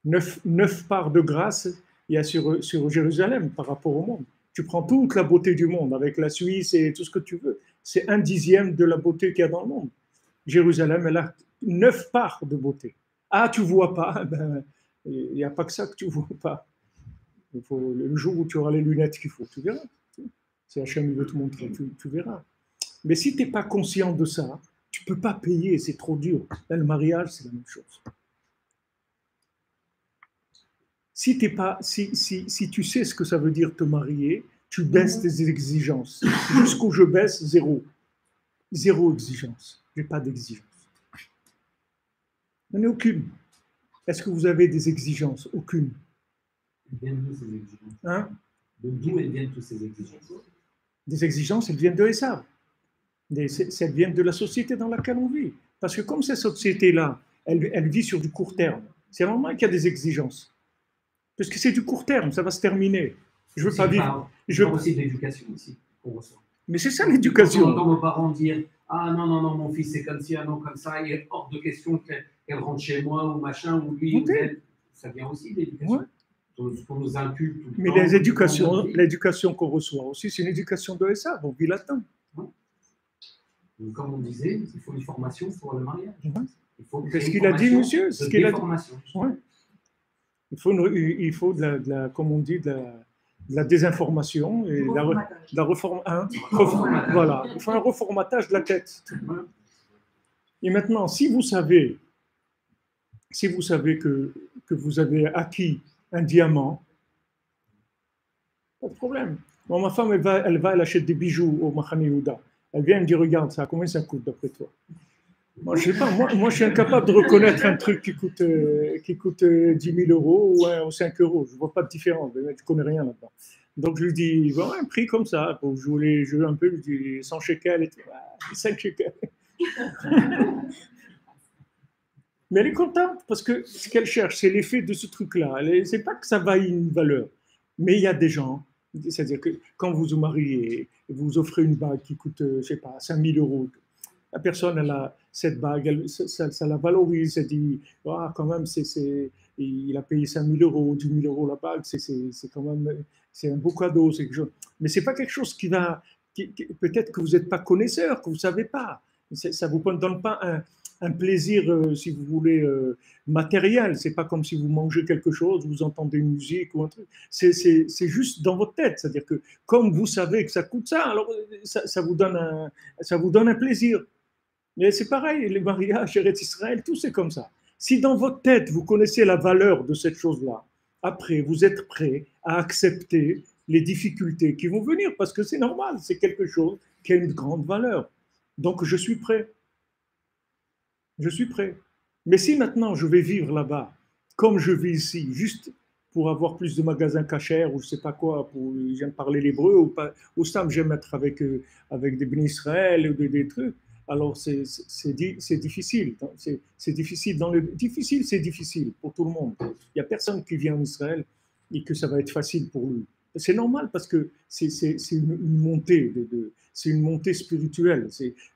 9 parts de grâce il y a sur Jérusalem par rapport au monde. Tu prends toute la beauté du monde avec la Suisse et tout ce que tu veux. C'est 1/10 de la beauté qu'il y a dans le monde. Jérusalem, elle a 9 parts de beauté. Ah, tu ne vois pas? Ben, il n'y a pas que ça que tu ne vois pas. Le jour où tu auras les lunettes qu'il faut, tu verras. Si Hachem veut te montrer, tu verras. Mais si tu n'es pas conscient de ça, Tu ne peux pas payer, c'est trop dur. Là, le mariage, c'est la même chose. Si tu sais ce que ça veut dire te marier, tu baisses tes exigences. Jusqu'où je baisse, zéro. Zéro exigence. Je n'ai pas d'exigence. Il n'y en a aucune. Est-ce que vous avez des exigences? Aucune. Viennent d'où ces exigences? Hein? D'où elles viennent toutes ces exigences? Des exigences, elles viennent de Esav. Elles viennent de la société dans laquelle on vit. Parce que comme cette société-là, elle vit sur du court terme, c'est normal qu'il y a des exigences. Parce que c'est du court terme, ça va se terminer. Je ne veux pas vivre. Je parle aussi de l'éducation aussi qu'on reçoit. Mais c'est ça l'éducation. On entend nos parents dire ah non, non, non, mon fils c'est comme ci, ah non, comme ça, il est hors de question qu'elle rentre chez moi ou machin, ou lui, ou elle. Ça vient aussi de l'éducation. Ouais. Qu'on nous inculque tout le mais temps. L'éducation qu'on reçoit aussi, c'est une éducation de ça, on vit là-dedans. Donc, comme on disait, il faut une formation pour le mariage. C'est ce qu'il a dit, monsieur. C'est ce qu'il a dit. Ouais. Il faut comme on dit, de la désinformation et de la reforme. Voilà, il faut un reformatage de la tête. Et maintenant, si vous savez que vous avez acquis un diamant, pas de problème. Moi, ma femme, elle achète des bijoux au Machane Yehuda. Elle vient me dire, regarde ça, combien ça coûte d'après toi? Moi, je ne sais pas, moi, je suis incapable de reconnaître un truc qui coûte 10 000 euros ou 5 euros. Je ne vois pas de différence, je ne connais rien là-dedans. Donc, je lui dis, bon, un prix comme ça, pour jouer un peu, je lui dis 100 shekels et tout, 5 shekels. Mais elle est contente parce que ce qu'elle cherche, c'est l'effet de ce truc-là. Ce n'est pas que ça vaille une valeur, mais il y a des gens, c'est-à-dire que quand vous vous mariez, vous offrez une bague qui coûte, je ne sais pas, 5 000 euros. La personne, elle a cette bague, ça la valorise, elle dit, ah, quand même, il a payé 5 000 euros, 10 000 euros la bague, c'est quand même, c'est un beau cadeau, c'est quelque chose. Mais ce n'est pas quelque chose qui va, peut-être que vous n'êtes pas connaisseur, que vous ne savez pas. Ça ne vous donne pas un plaisir, si vous voulez, matériel. Ce n'est pas comme si vous mangez quelque chose, vous entendez une musique ou un truc. C'est juste dans votre tête. C'est-à-dire que comme vous savez que ça coûte ça, alors ça vous donne un plaisir. Mais c'est pareil, les mariages, Eretz Israël, tout c'est comme ça. Si dans votre tête, vous connaissez la valeur de cette chose-là, après, vous êtes prêt à accepter les difficultés qui vont venir, parce que c'est normal, c'est quelque chose qui a une grande valeur. Donc, je suis prêt. Je suis prêt. Mais si maintenant je vais vivre là-bas, comme je vis ici, juste pour avoir plus de magasins cachers ou je ne sais pas quoi, j'aime parler l'hébreu, ou ça, j'aime être avec des bénis Israël ou des trucs, alors c'est difficile. C'est difficile. Difficile, c'est difficile pour tout le monde. Il n'y a personne qui vient en Israël et que ça va être facile pour lui. C'est normal parce que c'est une montée, c'est une montée spirituelle.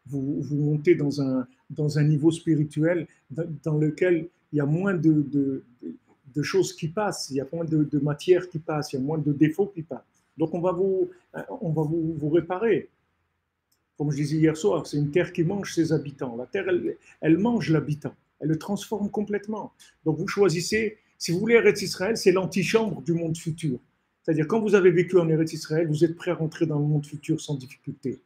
Vous montez dans un niveau spirituel dans lequel il y a moins de choses qui passent, il y a moins de matière qui passe, il y a moins de défauts qui passent. Donc on va vous réparer. Comme je disais hier soir, c'est une terre qui mange ses habitants. La terre, elle mange l'habitant, elle le transforme complètement. Donc vous choisissez, si vous voulez Eretz Israël, c'est l'antichambre du monde futur. C'est-à-dire, quand vous avez vécu en Eretz Israël, vous êtes prêt à rentrer dans le monde futur sans difficulté.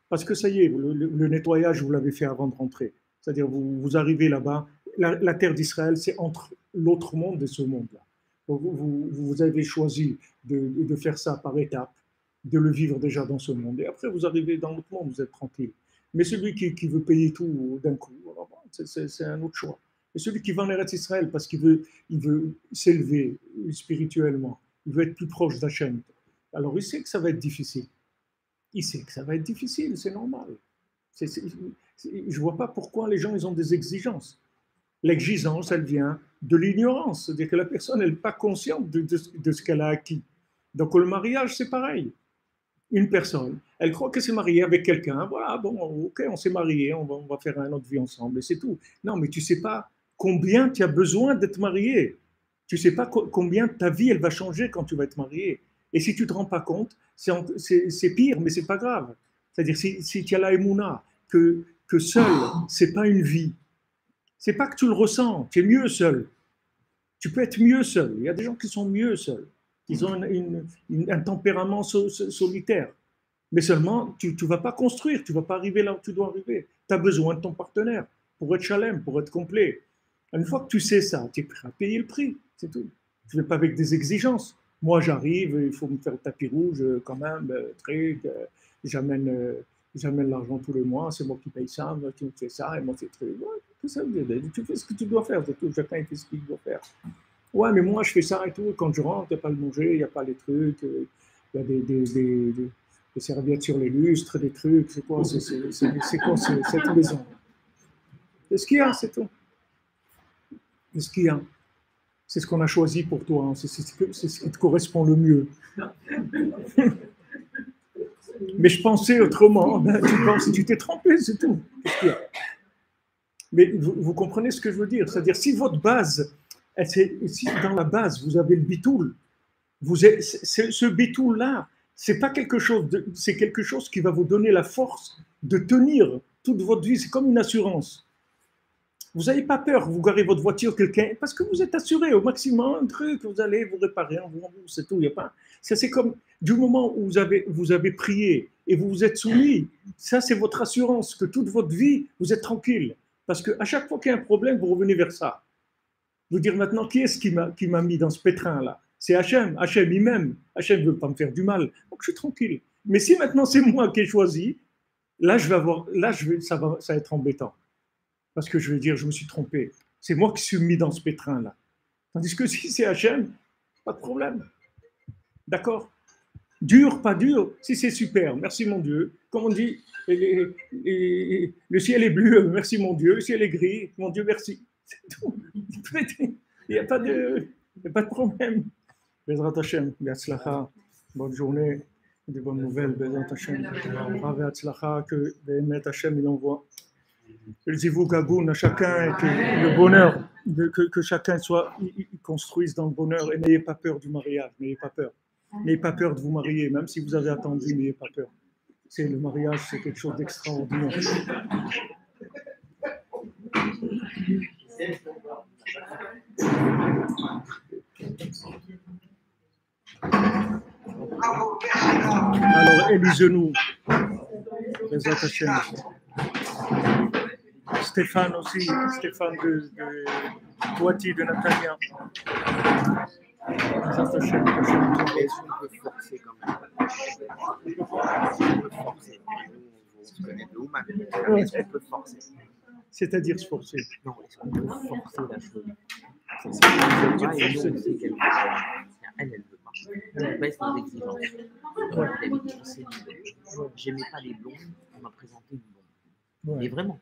Parce que ça y est, le nettoyage, vous l'avez fait avant de rentrer. C'est-à-dire, vous arrivez là-bas, la terre d'Israël, c'est entre l'autre monde et ce monde-là. Donc, vous avez choisi de faire ça par étapes, de le vivre déjà dans ce monde. Et après, vous arrivez dans l'autre monde, vous êtes tranquille. Mais celui qui veut payer tout d'un coup, c'est un autre choix. Et celui qui va en Eretz Israël parce qu'il veut s'élever spirituellement, il veut être plus proche d'Hachem. Alors, il sait que ça va être difficile. Il sait que ça va être difficile, c'est normal. Je ne vois pas pourquoi les gens ils ont des exigences. L'exigence, elle vient de l'ignorance. C'est-à-dire que la personne, elle n'est pas consciente de ce qu'elle a acquis. Donc, le mariage, c'est pareil. Une personne, elle croit qu'elle s'est mariée avec quelqu'un. Voilà, bon, ok, on s'est marié, on va faire une autre vie ensemble, et c'est tout. Non, mais tu ne sais pas combien tu as besoin d'être marié. Tu ne sais pas combien ta vie, elle va changer quand tu vas être marié. Et si tu ne te rends pas compte, c'est pire, mais ce n'est pas grave. C'est-à-dire, si tu as la émouna, que seul, ce n'est pas une vie. Ce n'est pas que tu le ressens, tu es mieux seul. Tu peux être mieux seul. Il y a des gens qui sont mieux seuls. Ils ont un tempérament solitaire. Mais seulement, tu ne vas pas construire, tu ne vas pas arriver là où tu dois arriver. tu as besoin de ton partenaire pour être chalem, pour être complet. Une fois que tu sais ça, tu es prêt à payer le prix, c'est tout. Tu ne fais pas avec des exigences. Moi, j'arrive, il faut me faire le tapis rouge quand même, truc, j'amène l'argent tous les mois, c'est moi qui paye ça, moi qui me fais ça, et moi c'est truc. Ouais, que ça veut dire, tu fais ce que tu dois faire, c'est tout, chacun fait ce qu'il doit faire. Ouais, mais moi je fais ça et tout, quand je rentre, il n'y a pas le manger, il n'y a pas les trucs, il y a des serviettes sur les lustres, des trucs, c'est quoi, c'est quoi cette maison? C'est ce qu'il y a, c'est tout. C'est ce qu'il y a. C'est ce qu'on a choisi pour toi, hein. C'est ce qui te correspond le mieux. Mais je pensais autrement, ben, tu t'es trompé, c'est tout. Qu'est-ce qu'il y a? Mais vous comprenez ce que je veux dire? C'est-à-dire, si votre base, si dans la base, vous avez le bitoul, ce bitoul-là, c'est pas quelque chose, c'est quelque chose qui va vous donner la force de tenir toute votre vie. C'est comme une assurance. Vous n'avez pas peur, vous garez votre voiture, quelqu'un, parce que vous êtes assuré au maximum, un truc, vous allez vous réparer, c'est tout, il n'y a pas. Ça, c'est comme du moment où vous avez prié et vous vous êtes soumis, ça, c'est votre assurance que toute votre vie, vous êtes tranquille. Parce qu'à chaque fois qu'il y a un problème, vous revenez vers ça. Vous dire maintenant, qui est-ce qui m'a mis dans ce pétrin-là? C'est Hachem. Hachem, il m'aime. Hachem ne veut pas me faire du mal. Donc, je suis tranquille. Mais si maintenant, c'est moi qui ai choisi, là, ça va être embêtant. Parce que je vais dire, je me suis trompé. C'est moi qui suis mis dans ce pétrin-là. Tandis que si c'est Hachem, pas de problème. D'accord? Dur, pas dur, si c'est super, merci mon Dieu. Comme on dit, le ciel est bleu, merci mon Dieu. Le ciel est gris, mon Dieu, merci. C'est tout. Il n'y a pas de problème. Bezrat Hashem, Be'atzlacha, bonne journée, de bonnes nouvelles, Bezrat Hashem. Bravo Be'atzlacha, que Be'emet Hashem il envoie. Le zivou gagoun à chacun, et que le bonheur, que chacun construise dans le bonheur, et n'ayez pas peur du mariage, n'ayez pas peur. N'ayez pas peur de vous marier, même si vous avez attendu, n'ayez pas peur. Le mariage, c'est quelque chose d'extraordinaire. Alors, élisez-nous. Bezrat Hashem. Stéphane aussi, Stéphane de Poitiers, de Nathalia. Est-ce qu'on peut forcer quand même? On peut forcer. On se connaît de Ouman. Est-ce qu'on peut forcer? C'est-à-dire se forcer. Non, est-ce qu'on peut forcer la chose? Elle ne veut pas. Elle baisse nos exigences. J'aimais pas les blondes, on m'a présenté une blonde. Mais vraiment.